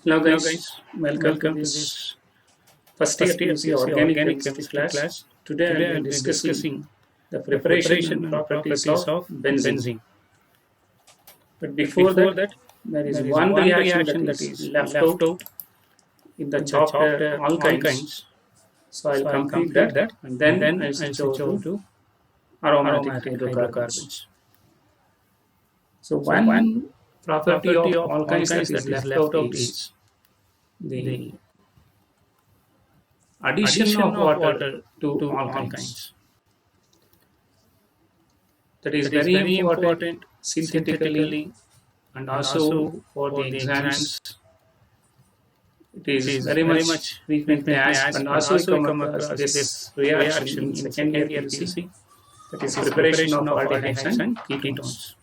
Hello Hello guys, guys, welcome to welcome to this this first year first year PUC PUC Organic Organic Chemistry Chemistry class. class. Today I'll Today be I'll be discussing discussing the the preparation preparation and and properties properties of of benzene. benzene. But But before before that, that, there is there is one one reaction that reaction that is is left left out out in the in the chapter chapter alkynes. alkynes. So I'll So I'll complete complete that that and and then then I'll I'll switch over switch over to to aromatic aromatic hydrocarbons. hydrocarbons. So So one one property property of of alkynes that alkynes is that is left left out out is is the the addition of addition of water water to to alkynes. alkynes. That is That is very very important important synthetically synthetically and and also also for the for the exams. exams. It It is is very very much much frequently frequently asked, asked, and and also we also we come come across across this this reaction reaction in in second year second year PUC, PUC, that is that is preparation preparation of of aldehydes aldehydes and and ketones. ketones.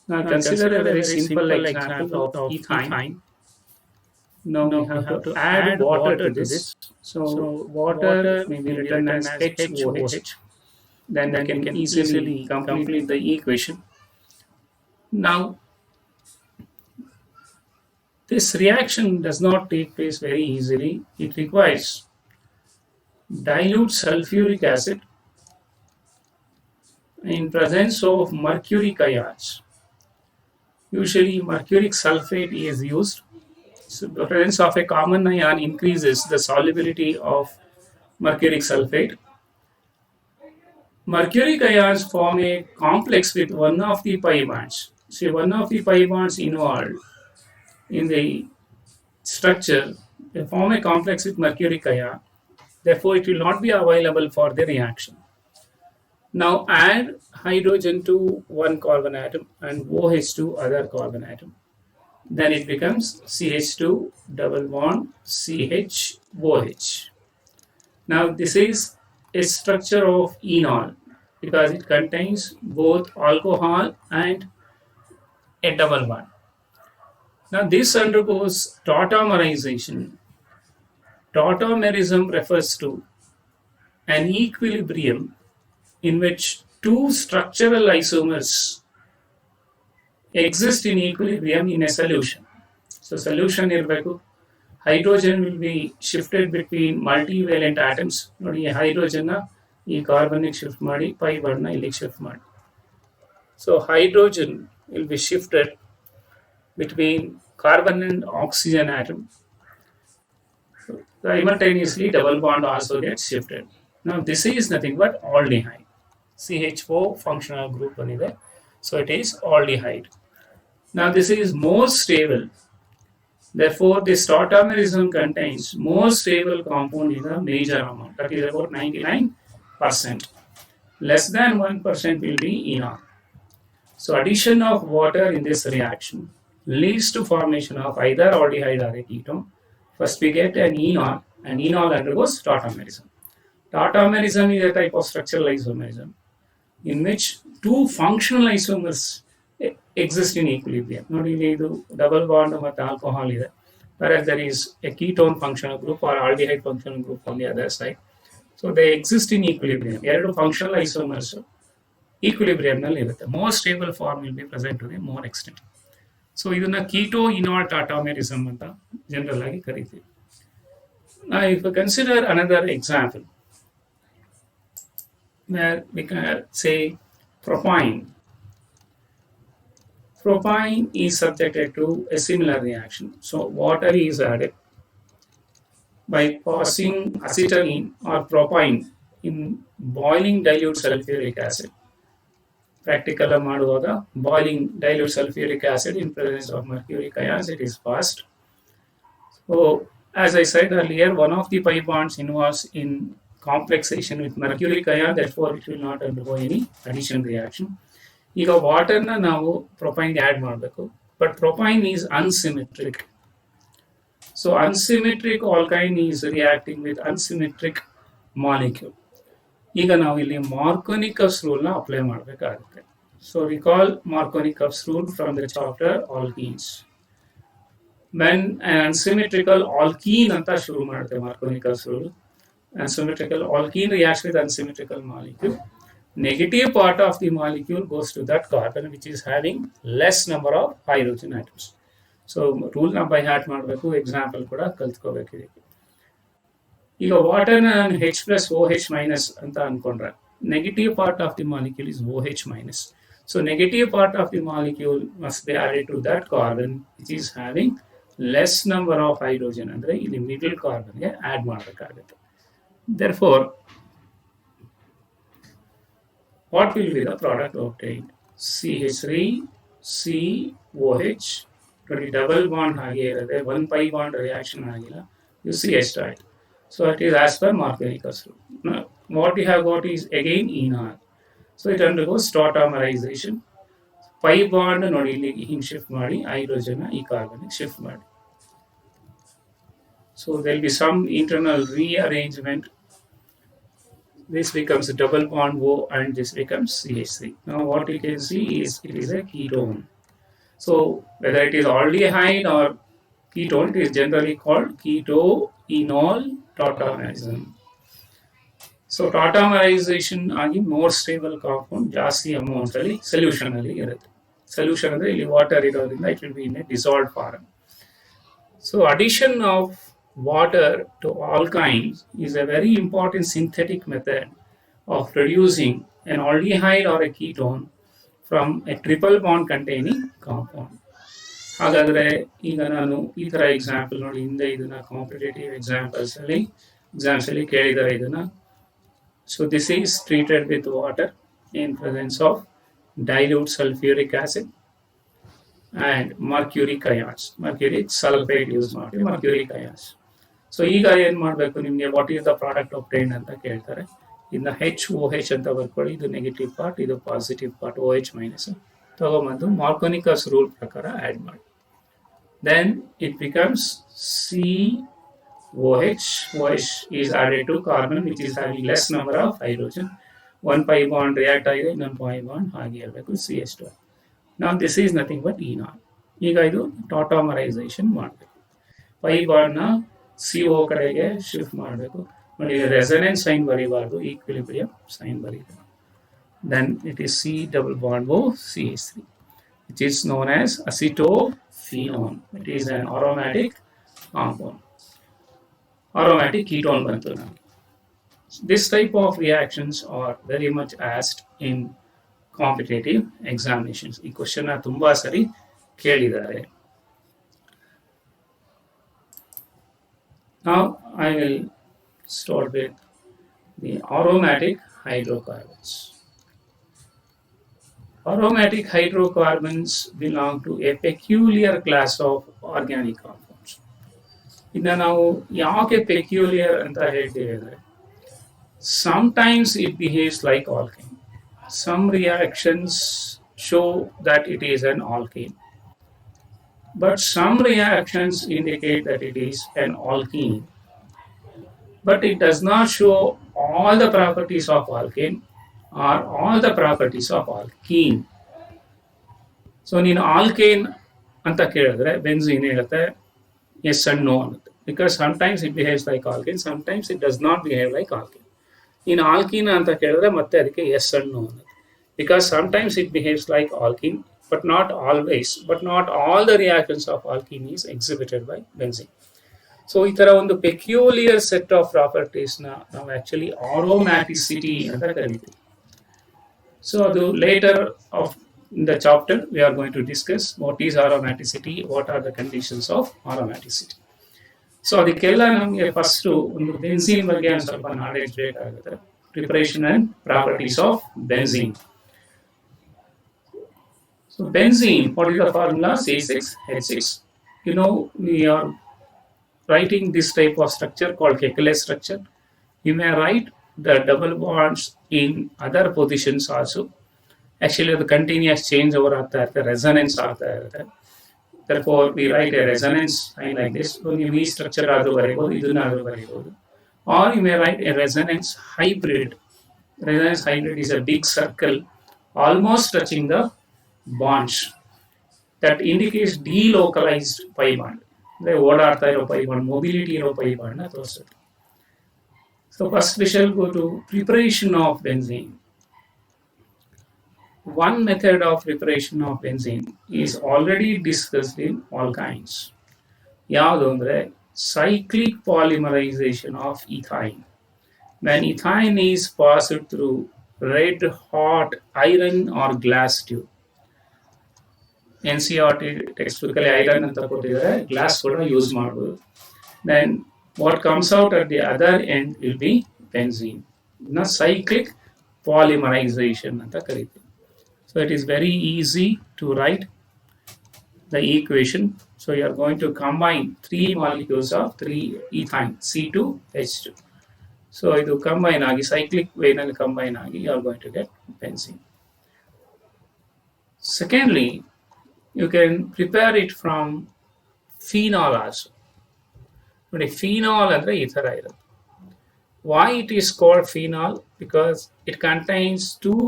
Now Now consider a consider a very very simple simple example example of of ethyne. ethyne. Now we Now we have have to to add add water to water to this. this. So So water water may be may be written written as as HOH. HOH. Then we Then we can can easily easily complete complete. the equation. Now this reaction does not take place very easily. It requires dilute sulfuric acid in presence of mercuric ions. Usually mercuric sulfate is used. So the presence of a common ion increases the solubility of mercuric sulfate. Mercuric ions form a complex with one of the pi bonds. See, one of the pi bonds involved in the structure, they form a complex with mercuric ion. Therefore, it will not be available for the reaction. Now add hydrogen to one carbon atom and OH to other carbon atom. Then it becomes CH2 double bond CHOH. Now this is a structure of enol because it contains both alcohol and a double bond. Now this undergoes tautomerization. Tautomerism refers to an equilibrium in which two structural isomers exist in equilibrium in a solution. So solution ಇರಬೇಕು. Hydrogen will be shifted between multivalent atoms. ನೋಡಿ ಈ hydrogen ಈ carbon shift ಮಾಡಿ pi ಬಾಂಡ್ನ ಇಲ್ಲಿಗೆ shift ಮಾಡಿ. So hydrogen will be shifted between carbon and oxygen atom. Simultaneously double bond also gets shifted. Now this is nothing but aldehyde. CHO functional group ಬಂದಿದೆ. So it is aldehyde. Now this is more stable. Therefore, this tautomerism contains more stable compound in a major amount, that is about 99%. Less than 1% will be enol. So addition of water in this reaction leads to formation of either aldehyde or a ketone. First we get an enol, and enol undergoes tautomerism. Tautomerism is a type of structural isomerism in which two functional isomers exist in equilibrium. ನೋಡಿ ಇಲ್ಲಿ ಇದು double bond ಮತ್ತು alcohol ಇದೆ. Whereas there is a ketone functional group or aldehyde functional group on the other side. So they exist in equilibrium. ಎರಡು functional isomers equilibrium ನಲ್ಲಿ ಇರುತ್ತೆ. More stable form will be present to the more extent. So ಇದನ್ನ keto enol tautomerism ಅಂತ general ಆಗಿ ಕರಿತೀವಿ. Now if we consider another example where we can say propine. Propine is subjected to a similar reaction. So water is added by passing acetylene or propine in boiling dilute sulfuric acid. Practical ಮಾಡುವಾಗ boiling dilute sulfuric acid in presence of mercuric ions, it is passed. So as I said earlier, one of the pi bonds involves in complexation with mercuric ion, therefore it will not undergo any addition reaction. ಈಗ ವಾಟರ್ನ ನಾವು ಪ್ರೊಪೈನ್ಗೆ add ಮಾಡಬೇಕು, but propyne is unsymmetric. So unsymmetric alkyne is reacting with unsymmetric molecule. ಈಗ ನಾವು ಇಲ್ಲಿ Markovnikov's ರೂಲ್ನ apply ಮಾಡಬೇಕಾಗುತ್ತೆ. So recall Markovnikov's rule from the chapter alkenes. When unsymmetrical alkene ಅಂತ ಶುರು ಮಾಡುತ್ತೆ Markovnikov's rule. Unsymmetrical alkene reacts with unsymmetrical molecule. Negative part of the molecule goes to that carbon which is having less number of hydrogen atoms. So ರೂಲ್ನ by heart ಮಾಡಬೇಕು, example ಕೂಡ ಕಲ್ತ್ಕೋಬೇಕು ಇದಕ್ಕೆ. ಈಗ ವಾಟರ್ನ ನಾನು H plus OH minus ಅಂತ ಅನ್ಕೊಂಡ್ರೆ negative part of the molecule is OH minus. So negative part of the molecule must be added to that carbon which is having less number of hydrogen, ಅಂದ್ರೆ ಇಲ್ಲಿ middle ಕಾರ್ಬನ್ಗೆ add ಮಾಡಬೇಕಾಗುತ್ತೆ. Therefore, what will be the product obtained? CH3 COH ನೋಡಿ double bond ಹಾಗೆ ಇರುತ್ತೆ, 1 pi bond reaction ಆಗಿಲ್ಲ, you see H right. So it is as per Markovnikov's rule. Now, what we have got is again enol. So it undergoes tautomerization. Pi bond ನೋಡಿ ಇಲ್ಲಿ ಹಿಂಗೆ shift ಮಾಡಿ hydrogen ಈ carbon shift ಮಾಡಿ. So there will be some internal rearrangement. This becomes a double bond O and this becomes CH3. Now what you can see is it is a ketone. So whether it is aldehyde or ketone, it is generally called keto-enol tautomerism. So tautomerization ಆಗಿ more stable compound ಜಾಸ್ತಿ amount ಅಲ್ಲಿ solution ಅಲ್ಲಿ ಇರುತ್ತೆ. Solution ಅಂದ್ರೆ ಇಲ್ಲಿ water ಇರೋದ್ರಿಂದ it will be in a dissolved form. So addition of water to alkynes is a very important synthetic method of producing an aldehyde or a ketone from a triple bond containing compound. ಹಾಗಾದರೆ ಈಗ ನಾನು ಈ ಥರ example ನೋಡಿ, ಹಿಂದೆ ಇದನ್ನ competitive exams ಅಲ್ಲಿ ಕೇಳಿದ್ದಾರೆ ಇದನ್ನ. So this is treated with water in presence of dilute sulfuric acid and mercuric ions. Mercuric sulfate use ಮಾಡಿ mercuric ions. ಸೊ ಈಗ ಏನು ಮಾಡಬೇಕು ನಿಮಗೆ, what is the product obtained ಅಂತ ಕೇಳ್ತಾರೆ. ಇನ್ನು HOH ಅಂತ ಬರ್ಕೊಳ್ಳಿ, ಇದು ನೆಗೆಟಿವ್ ಪಾರ್ಟ್, ಇದು ಪಾಸಿಟಿವ್ ಪಾರ್ಟ್ OH ಮೈನಸ್ ತಗೊಂಬಂದು ಮಾರ್ಕೋನಿಕಸ್ ರೂಲ್ ಪ್ರಕಾರ ಆ್ಯಡ್ ಮಾಡಿ. Then it becomes COH. OH is added to carbon which is having less number of hydrogen. 1 pi bond react ಆಗಿದೆ, ಇನ್ನೊಂದು pi bond ಹಾಗೆ ಇರಬೇಕು, CH2. Now this is nothing but enol. ಈಗ ಇದು tautomerization ಮಾಡಬೇಕು. pi bond ನ CO ಕಡೆಗೆ shift ಮಾಡಬೇಕು. ನೋಡಿ ರೆಸನೆನ್ಸ್ ಸೈನ್ ಬರೀಬಾರ್ದು, ಈಕ್ವಿಲಿಬ್ರಿಯಂ ಸೈನ್ ಬರೀಬೇಕು. Then it is C double bond O CH3, which is known as acetophenone. It is an aromatic compound. Aromatic ketone bantu nಮಗೆ. This type of reactions are very much asked in competitive examinations. ಈ question ತುಂಬಾ ಸರಿ ಕೇಳಿದ್ದಾರೆ. Now I will start with the aromatic hydrocarbons. Aromatic hydrocarbons belong to a peculiar class of organic compounds. ಇದನ್ನ ನಾವು ಯಾಕೆ peculiar ಅಂತ ಹೇಳ್ತೀವಿ ಅಂದರೆ, sometimes it behaves like alkane. Some reactions show that it is an alkane, but some reactions indicate that it is an alkene, but it does not show all the properties of alkane or all the properties of alkene. So ನೀನು alkane ಅಂತ ಕೇಳಿದ್ರೆ benzene ಹೇಳುತ್ತೆ yes and no ಅನ್ನುತ್ತೆ, because sometimes it behaves like alkane, sometimes it does not behave like alkane. ನೀನು alkene ಅಂತ ಕೇಳಿದ್ರೆ ಮತ್ತೆ ಅದಕ್ಕೆ ಎಸ್ ಅಂಡ್ ನೋ ಅನ್ನುತ್ತೆ, because sometimes it behaves like alkene but not always, but not all the reactions of alkene is exhibited by benzene. So ಈ ಥರ ಒಂದು peculiar set of ಪ್ರಾಪರ್ಟೀಸ್ನ ನಾವು ಆ್ಯಕ್ಚುಲಿ ಆರೋಮ್ಯಾಟಿಸಿಟಿ ಅಂತ ಕರಿತೀವಿ. So later of in the chapter we are going to discuss what is aromaticity, what are the conditions of aromaticity. So ಅದಕ್ಕೆಲ್ಲ ನಮಗೆ first ಒಂದು benzene ಬಗ್ಗೆ ಒಂದು ಸ್ವಲ್ಪ ನಾಲೆಡ್ಜ್ ಬೇಕಾಗುತ್ತೆ. Preparation and properties of benzene. So benzene, what is the formula? C6H6. You know, we are writing this type of structure called Kekulé structure. You may write the double bonds in other positions also. Actually the continuous change over ಆಗ್ತಾ ಇರುತ್ತೆ, resonance ಆಗ್ತಾ ಇರುತ್ತೆ. Therefore we write a resonance sign like this. So you ಈ structure ಆದ್ರೂ ಬರೀಬಹುದು, ಇದನ್ನಾದ್ರೂ ಬರೀಬಹುದು. Or you may write a resonance hybrid. Resonance hybrid is a big circle almost touching the bonds that indicates delocalized pi bond. ಅಂದ್ರೆ ಓಡಾಡ್ತಾ ಇರೋ pi bond, mobility ಇರೋ pi bond ನ ತೋರಿಸುತ್ತೆ. So first we shall go to preparation of benzene. one method of preparation of benzene is already discussed in alkynes. ಯಾವುದು ಅಂದರೆ cyclic polymerization of ethine. When ethine is passed through red hot iron or glass tube, NCERT textbook ಅಲ್ಲಿ iron ಅಂತ ಕೊಟ್ಟಿದ್ದಾರೆ, glass ಕೂಡ use ಮಾಡಬಹುದು. Then what comes out at the other end will be benzene. ಇದನ್ನ cyclic polymerization ಅಂತ ಕರೀತೀವಿ. So it is very easy to write the equation. So you are going to combine 3 molecules of 3 ethine, C2H2. So ಇದು combine ಆಗಿ cyclic way ನಲ್ಲಿ combine ಆಗಿ you are going to get benzene. Secondly, you can prepare it from phenol also. ನೋಡಿ phenol ಅಂದ್ರೆ ಈ ತರ ಇರುತ್ತೆ. Why it is called phenol? Because it contains two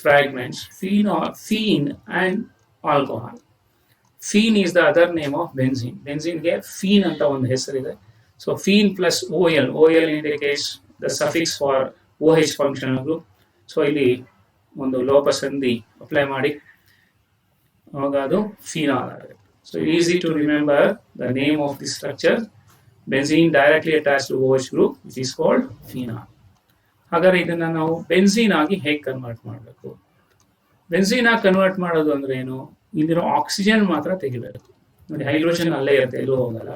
fragments, phenol, phene and alcohol. Phene is the other name of benzene. Benzene ಗೆ phene ಅಂತ ಒಂದು ಹೆಸರಿದೆ. So phene plus OL. OL indicates the suffix for OH functional group. So ಇಲ್ಲಿ ಒಂದು ಲೋಪ ಸಂಧಿ apply ಮಾಡಿ ಅವಾಗ ಅದು phenol ಆಗುತ್ತೆ. So easy to remember the name of the structure. Benzene directly attached to OH group, which is called phenol. ಹಾಗಾದ್ರೆ ಇದನ್ನ ನಾವು ಬೆನ್ಝೀನ್ ಆಗಿ ಹೇಗೆ ಕನ್ವರ್ಟ್ ಮಾಡಬೇಕು? ಬೆನ್ಝೀನ್ ಆಗಿ ಕನ್ವರ್ಟ್ ಮಾಡೋದು ಅಂದ್ರೆ ಏನು? ಇಲ್ಲಿರೋ ಆಕ್ಸಿಜನ್ ಮಾತ್ರ ತೆಗಿಬೇಕು. ನೋಡಿ ಹೈಡ್ರೋಜನ್ ಅಲ್ಲೇ ಇರುತ್ತೆ, ಎಲ್ಲೂ ಹೋಗಲ್ಲ.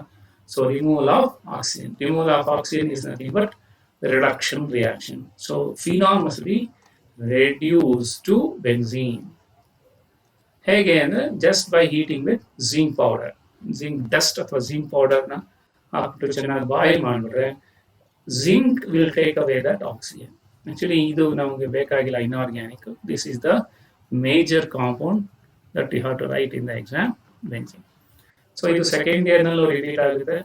So removal of oxygen. Removal of oxygen is nothing but reduction reaction. So phenol must be reduce to benzene. ಹೇಗೆ ಅಂದ್ರೆ just by heating with zinc powder. Zinc dust ಅಥವಾ ಜಿಂಕ್ ಪೌಡರ್ನ ಹಾಕ್ಬಿಟ್ಟು ಚೆನ್ನಾಗಿ ಬಾಯ್ಲ್ ಮಾಡಿಬಿಟ್ರೆ zinc will take away that oxygen. Actually, ಇದು ನಮಗೆ ಬೇಕಾಗಿಲ್ಲ, inorganic. This is the major compound that you have to write in the exam, benzene. So ಇದು second year ನಲ್ಲೂ ರಿಪೀಟ್ ಆಗುತ್ತೆ.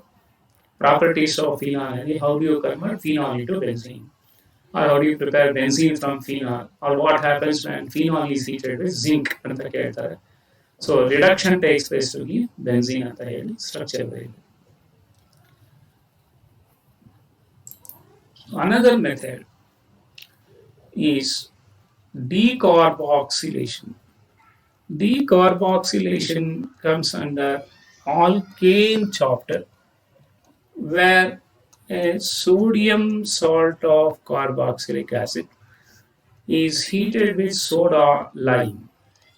Properties of phenol. How do you convert phenol into benzene? Or how do you prepare benzene from phenol? Or what happens when phenol is heated with zinc ಅಂತ ಕೇಳ್ತಾರೆ. So reduction takes place to give benzene ಅಂತ ಹೇಳಿ structure ಇದೆ. Another method is decarboxylation. Decarboxylation comes under alkane chapter, where a sodium salt of carboxylic acid is heated with soda lime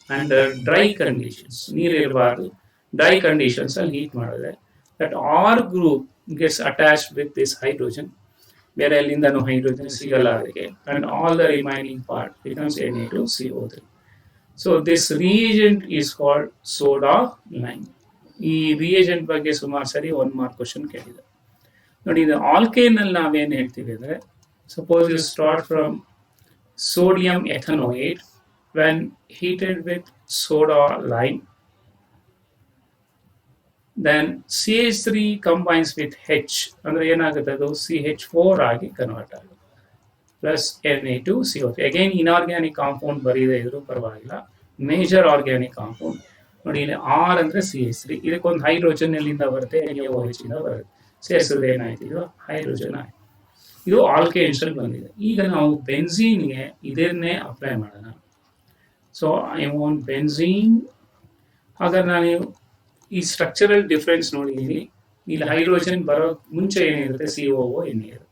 under dry conditions. ನೀರಿರಬಾರ್ದು, dry conditions ಅಲ್ಲಿ heat ಮಾಡಿದ್ರೆ that R group gets attached with this hydrogen. ಬೇರೆ ಎಲ್ಲಿಂದನೂ hydrogen ಸಿಗಲ್ಲ ಅದಕ್ಕೆ, and all the remaining part becomes Na2CO3. So this reagent is called soda lime. ಈ reagent ಬಗ್ಗೆ ಸುಮಾರು ಸರಿ 1 mark question ಕೇಳಿದೆ. ನೋಡಿ, ಇದು ಆಲ್ಕೇನ್ ಅಲ್ಲಿ ನಾವೇನು ಹೇಳ್ತೀವಿ ಅಂದ್ರೆ, suppose you start from sodium ethanoate when heated with soda lime, then CH3 combines with H, ಅಂದ್ರೆ ಏನಾಗುತ್ತೆ, ಅದು CH4 ಆಗಿ ಕನ್ವರ್ಟ್ ಆಗುತ್ತೆ, plus Na2CO3. Again inorganic compound ಬರೀದೇ ಇದ್ರು ಪರವಾಗಿಲ್ಲ, ಮೇಜರ್ ಆರ್ಗ್ಯಾನಿಕ್ ಕಾಂಪೌಂಡ್. ನೋಡಿ, ಇಲ್ಲಿ ಆರ್ ಅಂದ್ರೆ CH3, ಇದಕ್ಕೊಂದು ಹೈಡ್ರೋಜನ್ ಎಲ್ಲಿಂದ ಬರುತ್ತೆ, NaOH ಇಂದ ಬರುತ್ತೆ. ಸೇರಿಸಿದ್ರೆ ಏನಾಯ್ತು, ಇದು ಹೈಡ್ರೋಜನ್ ಆಯ್ತು. ಇದು ಆಲ್ಕೇನ್ಸ್ ಅಲ್ಲಿ ಬಂದಿದೆ. ಈಗ ನಾವು ಬೆನ್ಝೀನ್ಗೆ ಇದನ್ನೇ ಅಪ್ಲೈ ಮಾಡೋಣ. So I want benzene. ಹಾಗಾದ್ರೆ ನಾನು ಈ ಸ್ಟ್ರಕ್ಚರಲ್ ಡಿಫ್ರೆನ್ಸ್ ನೋಡಿದ್ದೀನಿ. ಇಲ್ಲಿ ಹೈಡ್ರೋಜನ್ ಬರೋ ಮುಂಚೆ ಏನಿರುತ್ತೆ, COO ಇರುತ್ತೆ.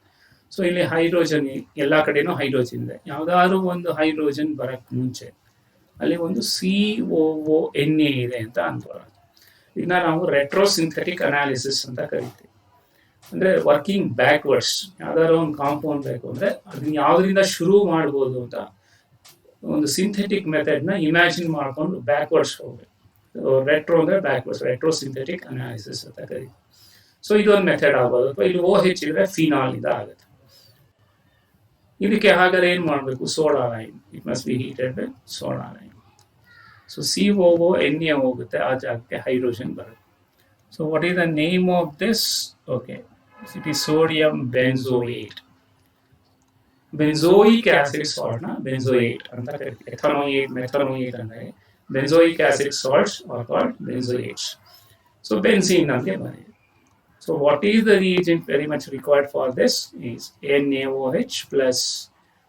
ಸೊ ಇಲ್ಲಿ ಹೈಡ್ರೋಜನ್ ಎಲ್ಲ ಕಡೆನೂ ಹೈಡ್ರೋಜನ್ ಇದೆ. ಯಾವ್ದಾದ್ರು ಒಂದು ಹೈಡ್ರೋಜನ್ ಬರಕ್ಕೆ ಮುಂಚೆ ಅಲ್ಲಿ ಒಂದು COONA ಇದೆ ಅಂತ ಅನ್ಕೊಳ್ಳೋಣ. ಇದನ್ನ ನಾವು ರೆಟ್ರೋಸಿಂಥೆಟಿಕ್ ಅನಾಲಿಸಿಸ್ ಅಂತ ಕರಿತೀವಿ. ಅಂದ್ರೆ ವರ್ಕಿಂಗ್ ಬ್ಯಾಕ್ವರ್ಡ್ಸ್. ಯಾವ್ದಾದ್ರು ಒಂದು ಕಾಂಪೌಂಡ್ ಬೇಕು ಅಂದ್ರೆ ಅದನ್ನ ಯಾವ್ದ್ರಿಂದ ಶುರು ಮಾಡ್ಬೋದು ಅಂತ ಒಂದು ಸಿಂಥೆಟಿಕ್ ಮೆಥಡ್ನ ಇಮ್ಯಾಜಿನ್ ಮಾಡ್ಕೊಂಡು ಬ್ಯಾಕ್ವರ್ಡ್ಸ್ ಹೋಗ್ಬೇಕು. ರೆಟ್ರೋ ಅಂದ್ರೆ ಬ್ಯಾಕ್ವರ್ಡ್ಸ್, ರೆಟ್ರೋಸಿಂಥೆಟಿಕ್ ಅನಾಲಿಸಿಸ್ ಅಂತ ಕರೀತೀವಿ. ಸೊ ಇದೊಂದು ಮೆಥಡ್ ಆಗ್ಬೋದು. ಅಥವಾ ಇಲ್ಲಿ OH ಇದ್ರೆ ಫಿನಾಲ್ ಇಂದ ಆಗುತ್ತೆ. ಇದಕ್ಕೆ ಹಾಗಾದ್ರೆ ಏನ್ ಮಾಡ್ಬೇಕು, soda lime. It must be heated with soda lime. So COONA ಹೋಗುತ್ತೆ, ಆ ಜಾಗಕ್ಕೆ ಹೈಡ್ರೋಜನ್ ಬರುತ್ತೆ. So what is the name of this? Okay, it is sodium benzoate. Benzoic acid salt ನ ಬೆನ್ಝೋಯೇಟ್ ಅಂತ ಕರಿತೀವಿ. ಎಥನೋಯೇಟ್, ಮೆಥನೋಯೇಟ್ ಅಂದ್ರೆ benzoic acid salts are called benzoates. So benzene nage banide. So what is the reagent very much required for this is NaOH plus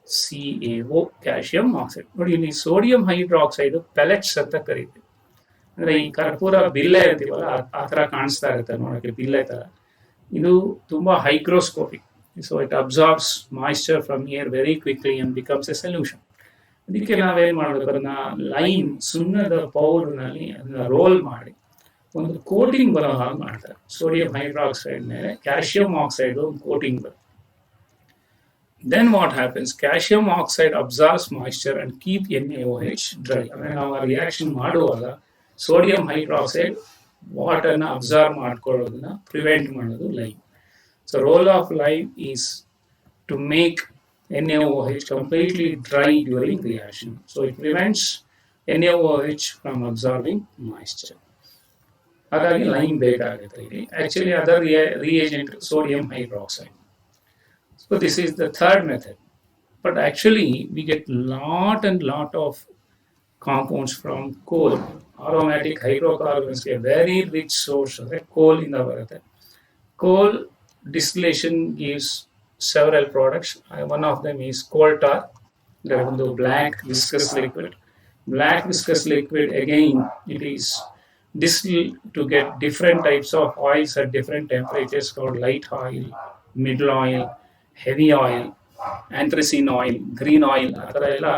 CaO calcium oxide. ನೋಡಿ ಇಲ್ಲಿ sodium hydroxide pellets ಅಂತ ಕರೀತೀವಿ. ಅಂದ್ರೆ ಈ ಕರ್ಪೂರ ಬಿಲ್ಲೆ ಅಂತೀವಲ್ಲ ಆ ತರ ಕಾಣಿಸ್ತಾ ಇರುತ್ತೆ ನೋಡಕ್ಕೆ, ಬಿಲ್ಲೆ ತರ. ಇದು ತುಂಬಾ hygroscopic, so it absorbs moisture from air very quickly and becomes A solution. ಅದಕ್ಕೆ ನಾವೇನ್ ಮಾಡಬೇಕು, ಅದನ್ನ ಲೈಮ್ ಸುಣ್ಣದ ಪೌಡರ್ನಲ್ಲಿ ಅದನ್ನ ರೋಲ್ ಮಾಡಿ ಒಂದು ಕೋಟಿಂಗ್ ಬರೋ ಹಾಗೆ ಮಾಡ್ತಾರೆ. ಸೋಡಿಯಂ ಹೈಡ್ರಾಕ್ಸೈಡ್ ಮೇಲೆ ಕ್ಯಾಲ್ಸಿಯಂ ಆಕ್ಸೈಡ್ ಒಂದು ಕೋಟಿಂಗ್ ಬರುತ್ತೆ. Then what happens? Calcium oxide absorbs moisture and keep NaOH dry. ನಾವು ಆ ರಿಯಾಕ್ಷನ್ ಮಾಡುವಾಗ ಸೋಡಿಯಂ ಹೈಡ್ರಾಕ್ಸೈಡ್ ವಾಟರ್ನ ಅಬ್ಸಾರ್ಬ್ ಮಾಡ್ಕೊಳ್ಳೋದನ್ನ ಪ್ರಿವೆಂಟ್ ಮಾಡೋದು lime. So role of lime is to make NaOH completely dry during reaction. So it prevents NaOH from absorbing moisture. ಹಾಗಾಗಿ lime ಬೇಕಾಗುತ್ತೆ ಇಲ್ಲಿ. Actually other reagent sodium hydroxide. So this is the third method. But actually we get lot of compounds from coal. Aromatic hydrocarbons, a very rich source of coal in the earth. Coal distillation gives several products. One of them is coal tar. There is the black viscous liquid. Black viscous liquid, again, it is distilled to get different types of oils at different temperatures called light oil, middle oil, heavy oil, anthracene oil, green oil, ಆ ಥರ ಎಲ್ಲ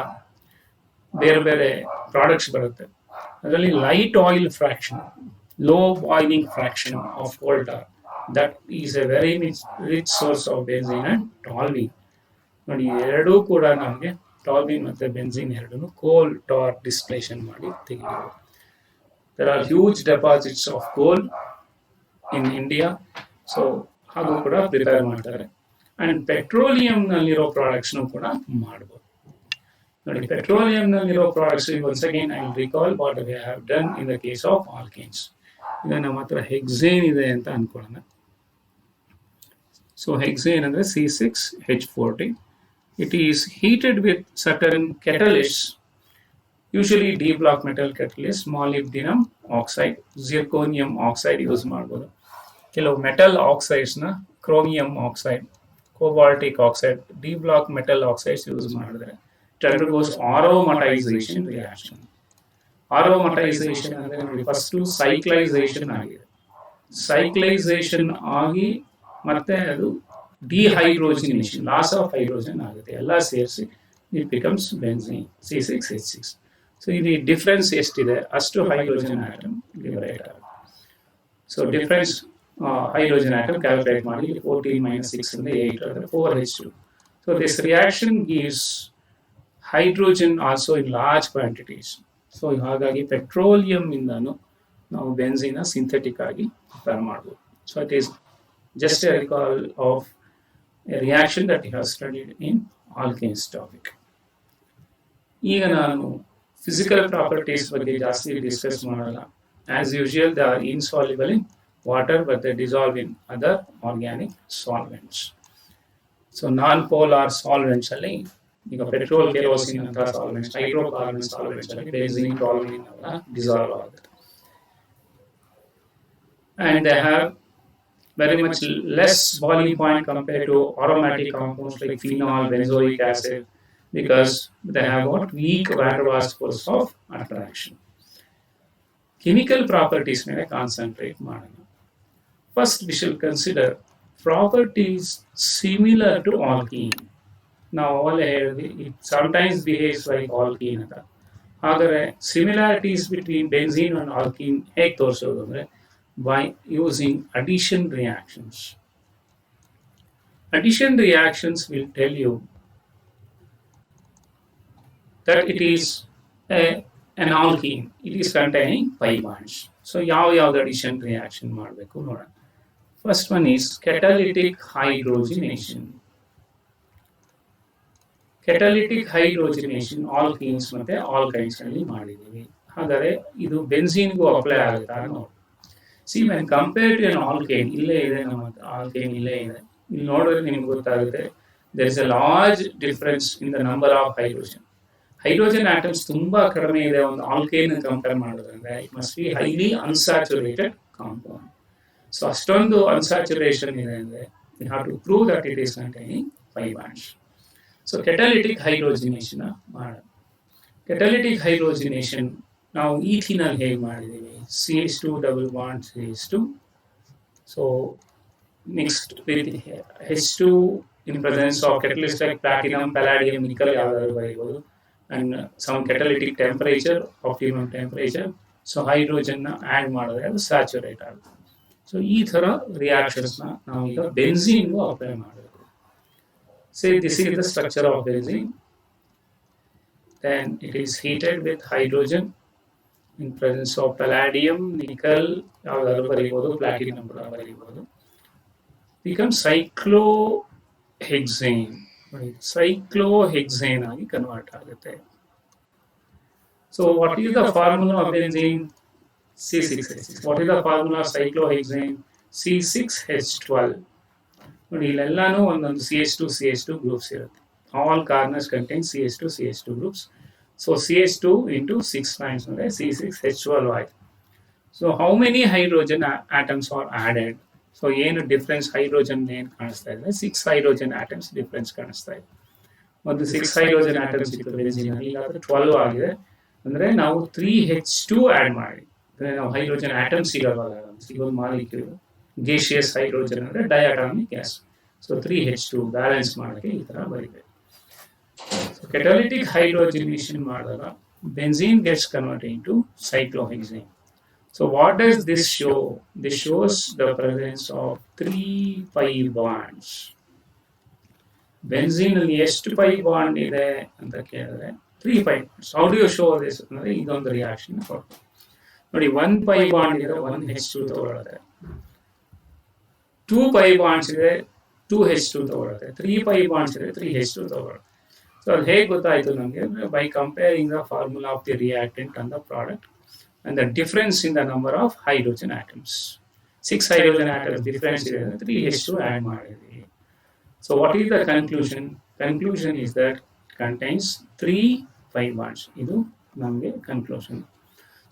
ಬೇರೆ ಬೇರೆ products ಬರುತ್ತೆ. ಅದರಲ್ಲಿ light oil fraction, low boiling fraction of coal tar, that is a very rich source of benzene and toluene. ನೋಡಿ ಎರಡೂ ಕೂಡ ನಮಗೆ ಟಾಲ್ವಿನ್ ಮತ್ತು ಬೆನ್ಸಿನ್ ಎರಡೂ ಕೋಲ್ ಟಾರ್ ಡಿಸ್ಟಿಲೇಷನ್ ಮಾಡಿ ತೆಗಿಬೋದು. There are huge deposits of coal in India. So ಹಾಗೂ ಕೂಡ ಪ್ರಿಪೇರ್ ಮಾಡ್ತಾರೆ. ಅಂಡ್ ಪೆಟ್ರೋಲಿಯಂನಲ್ಲಿರೋ ಪ್ರಾಡಕ್ಟ್ಸ್ನು ಕೂಡ ಮಾಡ್ಬೋದು. ನೋಡಿ ಪೆಟ್ರೋಲಿಯಂನಲ್ಲಿರೋ products, once again I will recall what we have done in the case of alkanes. ಈಗ ನಮ್ಮ ಹತ್ರ ಹೆಕ್ಸೇನ್ ಇದೆ ಅಂತ ಅನ್ಕೊಳ್ಳೋಣ. ಸೊ ಹೆಕ್ಸೇನ್ ಅಂದರೆ C6H40. It is heated with certain catalysts, usually D block metal catalyst, molybdenum oxide, zirconium oxide use ಮಾಡ್ಬೋದು. ಕೆಲವು metal ಆಕ್ಸೈಡ್ಸ್ನ chromium oxide, cobaltic oxide, D block metal oxides use ಮಾಡಿದ್ರೆ it undergoes aromatisation reaction. Aromatisation ಅಂದರೆ ನೋಡಿ, first ಸೈಕ್ಲೈಸೇಷನ್ ಆಗಿದೆ, ಸೈಕ್ಲೈಸೇಷನ್ ಆಗಿ ಮತ್ತೆ ಅದು ಡಿಹೈಡ್ರೋಜಿನೇಷನ್, ಲಾಸ್ ಆಫ್ ಹೈಡ್ರೋಜನ್ ಆಗುತ್ತೆ, ಎಲ್ಲ ಸೇರಿಸಿ it becomes benzene C6H6. So ಇಲ್ಲಿ ಡಿಫ್ರೆನ್ಸ್ ಎಷ್ಟಿದೆ ಅಷ್ಟು ಹೈಡ್ರೋಜನ್ ಆಟಮ್ ಲಿಬರೇಟ್ ಆಗುತ್ತೆ. So difference hydrogen atom calculate ಮಾಡಿ 14 minus 6 ಅಂದರೆ 8 ಅಂದರೆ 4H2. So this reaction gives hydrogen also in large quantities. So ಹಾಗಾಗಿ ಪೆಟ್ರೋಲಿಯಂ ಇಂದನು ನಾವು ಬೆನ್ಸಿನ್ ಸಿಂಥೆಟಿಕ್ ಆಗಿ ಪ್ರಿಪೇರ್ ಮಾಡಬಹುದು. So it is just a recall of a reaction that you have studied in alkanes topic. ಈಗ ನಾನು physical properties ಬಗ್ಗೆ ಜಾಸ್ತಿ discuss ಮಾಡಲ್ಲ. As usual they are insoluble in water, but they dissolve in other organic solvents. So non-polar solvents ಅಲ್ಲಿ ಈಗ petrol, kerosene ಅಂತ solvents, hydrocarbon solvents ಅಲ್ಲಿ benzene, ಟಾಲ್ವಿನ್ ಎಲ್ಲ ಡಿಸಾಲ್ವ್ ಆಗುತ್ತೆ. And they have very much less boiling point compared to aromatic compounds like phenol, benzoic acid, because they have got weak van der Waals force of attraction. Chemical properties ಮೇಲೆ concentrate ಮಾಡೋಣ. First, we shall consider properties similar to alkene. Now, it sometimes behaves like alkene ಅಂತ. ಹಾಗಾದರೆ similarities between benzene and alkene ಹೇಗೆ ತೋರಿಸೋದು ಅಂದರೆ by using addition reactions. Addition reactions will tell you that it is an alkene. It is containing pi bonds. So, ಯಾವ್ದು addition reaction ಮಾಡಬೇಕು ನೋಡೋಣ. First one is catalytic hydrogenation. Catalytic hydrogenation alkenes ಮತ್ತೆ alkynes ಅಲ್ಲಿ ಮಾಡಿದೀವಿ. ಹಾಗಾದರೆ ಇದು ಬೆನ್ಸಿನ್ಗೂ apply ಆಗುತ್ತಾ ನೋಡಿ. See, when compared to an alkane, ಇಲ್ಲೇ ಇದೆ ನಮ್ಮ alkane ಇಲ್ಲೇ ಇದೆ. ಇಲ್ಲಿ ನೋಡಿದ್ರೆ ನಿಮ್ಗೆ ಗೊತ್ತಾಗುತ್ತೆ, there is a large difference in the number of hydrogen. Hydrogen atoms ತುಂಬಾ ಕಡಿಮೆ ಇದೆ ಒಂದು ಆಲ್ಕೇನ್ ಕಂಪೇರ್ ಮಾಡೋದ್ರಿಂದ. It must B highly unsaturated compound. So ಅಷ್ಟೊಂದು ಅನ್ಸ್ಯಾಚುರೇಷನ್ ಇದೆ ಅಂದರೆ we have to prove that it is containing pi bonds. So catalytic hydrogenation ಮಾಡೋಣ. Catalytic hydrogenation ನಾವು ಈಥಿನಲ್ಲಿ ಹೇಗೆ ಮಾಡಿದ್ದೀವಿ, CH2 double bond CH2. So mixed with H2 in presence of catalysts like platinum, palladium, nickel ಯಾವ್ದಾದ್ರು ಬರೀಬಹುದು, and some catalytic temperature, optimum temperature. So hydrogen add ಮಾಡಿದ್ರೆ ಅದು saturate ಆಗುತ್ತೆ. ಸೊ ಈ ತರ ರಿಯಾಕ್ಷನ್ಸ್ ನಾವು ಈಗ ಬೆನ್ಝೀನ್ಗೂ ಅಪ್ಲೈ ಮಾಡಬೇಕು. Say this is the structure of benzene. Then it is heated with hydrogen in presence of palladium, nickel, ಯಾವ್ದಾದ್ರು ಬರೀಬಹುದು, platinum ಕೂಡ ಬರೀಬಹುದು. Becomes cyclohexane. Cyclohexane ಆಗಿ ಕನ್ವರ್ಟ್ ಆಗುತ್ತೆ. So what is the formula of benzene? C6H6. What is the formula of cyclohexane? C6H12. ನೋಡಿ ಇಲ್ಲೆಲ್ಲಾನು ಒಂದೊಂದು CH2 groups ಇರುತ್ತೆ. All corners contain CH2 groups. So CH2 into 6 times ಅಂದರೆ C6H12 ಆಯ್ತು. So how many hydrogen atoms are added? So ಏನು difference hydrogen ಏನು ಕಾಣಿಸ್ತಾ ಇದೆ, 6 hydrogen atoms difference ಕಾಣಿಸ್ತಾ ಇದೆ. ಒಂದು 6 ಹೈಡ್ರೋಜನ್ ಆಟಮ್ಸ್ ಇತ್ತು ಬೆನ್ಝೀನಲ್ಲಿ, ಈಗ 12 ಆಗಿದೆ. ಅಂದರೆ ನಾವು 3H2 ಆ್ಯಡ್ ಮಾಡಿ, ಅಂದರೆ ನಾವು ಹೈಡ್ರೋಜನ್ ಆಟಮ್ ಸಿಗೋಲ್ಲ, ಸಿಗೋದು ಮಾಲಿಕ್ಯೂಲ್ ಗೇಷಿಯಸ್ ಹೈಡ್ರೋಜನ್ ಅಂದರೆ ಡಯಾಟಾಮಿಕ್ ಗ್ಯಾಸ್. ಸೊ 3H2 ಬ್ಯಾಲೆನ್ಸ್ ಮಾಡೋಕ್ಕೆ ಈ ಥರ ಬರೀಬೇಕು. ಸೊ ಕೆಟಲಿಟಿಕ್ ಹೈಡ್ರೋಜಿನೇಷನ್ ಮಾಡಿದಾಗ benzene gets converted into cyclohexane. So what does this show? This shows the presence of 3 pi bonds. Benzene ಅಲ್ಲಿ ಎಷ್ಟು pi bond ಇದೆ ಅಂತ ಕೇಳಿದ್ರೆ 3 pi bonds. How do you show this? ಅಂದ್ರೆ ಇದೊಂದು ರಿಯಾಕ್ಷನ್ ಕೊಡ್ತೀವಿ ನೋಡಿ. 1 pi bond ಇದೆ, 1H2 ತಗೊಳುತ್ತೆ. 2 pi bonds ಇದೆ, 2H2 ತಗೊಳುತ್ತೆ. 3 pi bonds ಇದೆ, 3H2 ತಗೊಳುತ್ತೆ. ಸೊ ಅದು ಹೇಗೆ ಗೊತ್ತಾಯ್ತು ನಮಗೆ? By comparing the formula of the reactant and the product and the difference in the number of hydrogen atoms. 6 hydrogen atoms difference is 3H2 add ಮಾಡಿದ್ವಿ. So what is the conclusion? Conclusion is that contains 3 pi bonds. ಇದು ನಮಗೆ conclusion.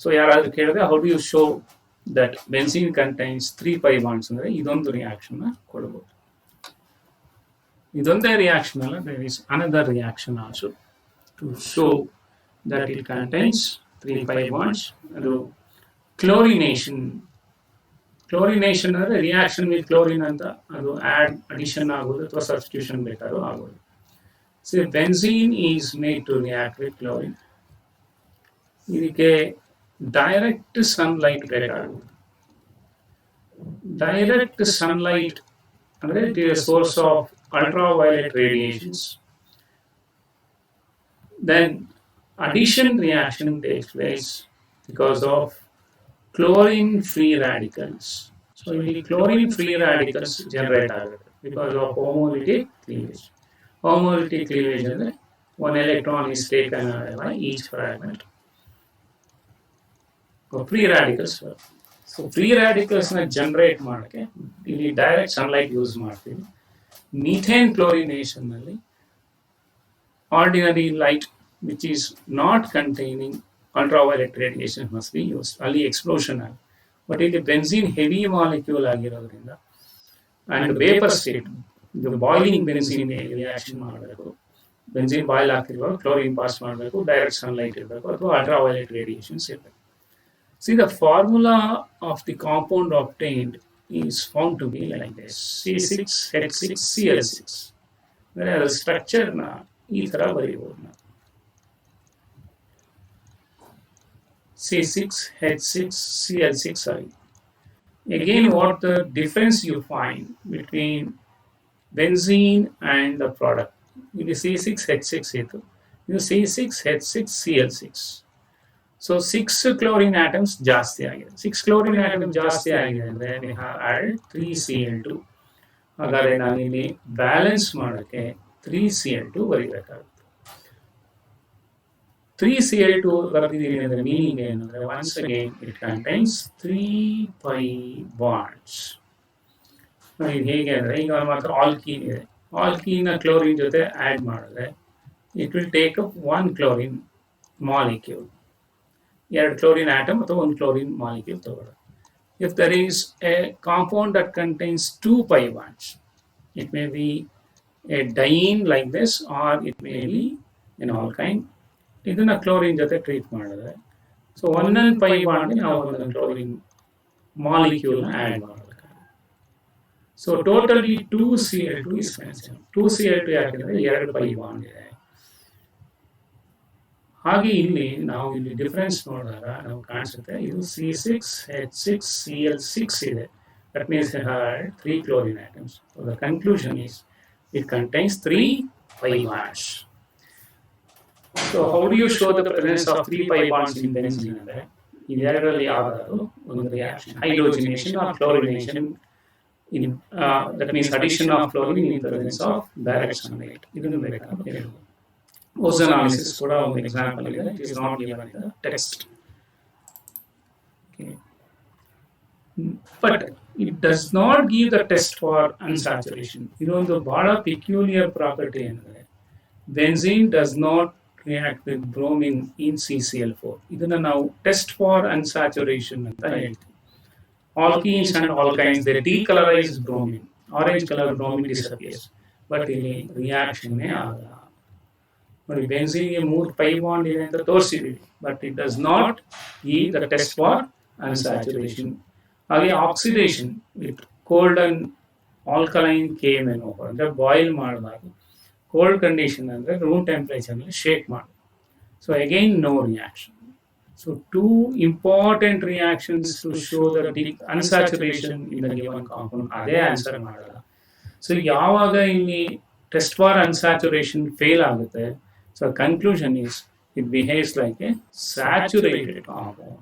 So ಯಾರಾದರೂ ಕೇಳಿದ್ರೆ how do you show that benzene contains 3 pi bonds ಅಂದರೆ ಇದೊಂದು reaction ಕೊಡಬಹುದು. ಇದೊಂದೇ reaction ಅಲ್ಲ, there is another reaction also to show that it contains 3 pi bonds. ಅದು ಕ್ಲೋರಿನೇಷನ್ ಅಂದರೆ ರಿಯಾಕ್ಷನ್ ವಿತ್ ಕ್ಲೋರಿನ್ ಅಂತ, ಅದು ಅಡಿಷನ್ ಆಗೋದು ಅಥವಾ ಸಬ್ಸ್ಟಿಟ್ಯೂಷನ್ ಬೇಕಾದ್ರೂ ಆಗೋದು. So benzene is made to react with chlorine. ಇದಕ್ಕೆ ಡೈರೆಕ್ಟ್ ಸನ್ಲೈಟ್ ಬೇಕಾಗುತ್ತೆ. ಡೈರೆಕ್ಟ್ ಸನ್ಲೈಟ್ ಅಂದರೆ it is source of ultraviolet radiations. Then addition reaction takes place because of chlorine free radicals. So ಇಲ್ಲಿ chlorine free radicals generate ಆಗುತ್ತೆ because of homolytic cleavage. Homolytic cleavage ಅಂದರೆ one electron is taken by each fragment. So free radicals. So free radicals ನ generate ಮಾಡೋಕ್ಕೆ ಇಲ್ಲಿ direct sunlight use ಮಾಡ್ತೀವಿ. Methane chlorination ನಲ್ಲಿ ordinary light which is not containing ultraviolet radiation must be used. Ali explosion ಆಗಿ, but ಇಲ್ಲಿ benzene heavy molecule ಆಗಿರೋದ್ರಿಂದ and vapour state, ಇದು boiling benzene reaction ಮಾಡಬೇಕು. ಬೆನ್ಝೀನ್ ಬಾಯ್ಲ್ ಆಗ್ತಿರುವಾಗ ಕ್ಲೋರಿನ್ ಪಾಸ್ ಮಾಡಬೇಕು, direct sunlight ಇರಬೇಕು ಅಥವಾ ultraviolet radiations ಇರಬೇಕು. See, the formula of the compound obtained is found to be like this: C6H6Cl6. ಅಂದರೆ ಅದರ ಸ್ಟ್ರಕ್ಚರ್ನ ಈ ಥರ ಬರೀಬಹುದು ನಾವು. C6H6Cl6 ಆಗಿ. Again, what the difference you find between benzene and the product? ಇದು C6H6 ಇತ್ತು, ಇದು C6H6Cl6. ಸೊ 6 chlorine atoms ಜಾಸ್ತಿ ಆಗಿದೆ. 6 chlorine atoms ಜಾಸ್ತಿ ಆಗಿದೆ ಅಂದರೆ we have added 3Cl2. ಹಾಗಾದರೆ ನಾನಿಲ್ಲಿ ಬ್ಯಾಲೆನ್ಸ್ ಮಾಡೋಕ್ಕೆ 3Cl2 ಬರೀಬೇಕಾಗುತ್ತೆ. 3Cl2 ಬರೆದಿದ್ದೀನಿ ಅಂದರೆ ಮೀನಿಂಗ್ ಏನಂದರೆ once again it contains 3 pi bonds. ಇದು ಹೇಗೆ ಅಂದರೆ ಈಗ ಮಾತ್ರ ಆಲ್ಕೀನ್ ಇದೆ, ಆಲ್ಕೀನ ಕ್ಲೋರಿನ್ ಜೊತೆ ಆ್ಯಡ್ ಮಾಡಿದ್ರೆ it will take up 1 chlorine molecule. 2 chlorine atom ಅಥವಾ 1 chlorine molecule ತಗೊಳ್ಳೋದು. If there is a compound that contains 2 pi bonds, it may be a diene like this, or it may be an alkyne. ಇದನ್ನ chlorine ಜೊತೆ treat ಮಾಡಿದ್ರೆ so ಒಂದೊಂದು pi ಬಾಂಡ್ಗೆ ನಾವು ಒಂದೊಂದು chlorine molecule add ಮಾಡಬೇಕು. So totally 2Cl2 is consume. 2Cl2 ಯಾಕಂದ್ರೆ 2 pi bond ಇದೆ. ಹಾಗೆ ಇಲ್ಲಿ ನಾವು ಇಲ್ಲಿ ಡಿಫರೆನ್ಸ್ ನೋಡಿದಾಗ ನಾವು ಕಾಣಿಸುತ್ತೆ ಇದು C6H6Cl6 ಇದೆ. That means it had 3 chlorine atoms. So the conclusion is it contains 3 pi bonds. So how do you show the presence of 3 pi bonds in benzene? Ideally, one reaction, hydrogenation or chlorination. That means addition of chlorine in presence of direct sunlight. Ozonolysis is one example. It is not given in the text. Okay. But it does not give the test for unsaturation. The bada peculiar property. Benzene does not react with bromine in CCl4. This is now test for unsaturation. Alkenes and alkynes, they decolorize bromine. Orange color bromine disappears. But in reaction, benzene is 3 pi bond in the torsion, but it does not give the test for unsaturation. Again, oxidation with cold and alkaline KMnO ಅಂದ್ರೆ boil ಮಾಡಬಾರ್ದು. Cold condition ಅಂದರೆ room ಟೆಂಪರೇಚರ್ನಲ್ಲಿ shake ಮಾಡಿ. So again no reaction. So 2 important reactions to show the unsaturation in the given compound. ಅದೇ answer ಮಾಡಲ್ಲ. So ಯಾವಾಗ ಇಲ್ಲಿ test for unsaturation fail ಆಗುತ್ತೆ, so conclusion is it behaves like a saturated compound.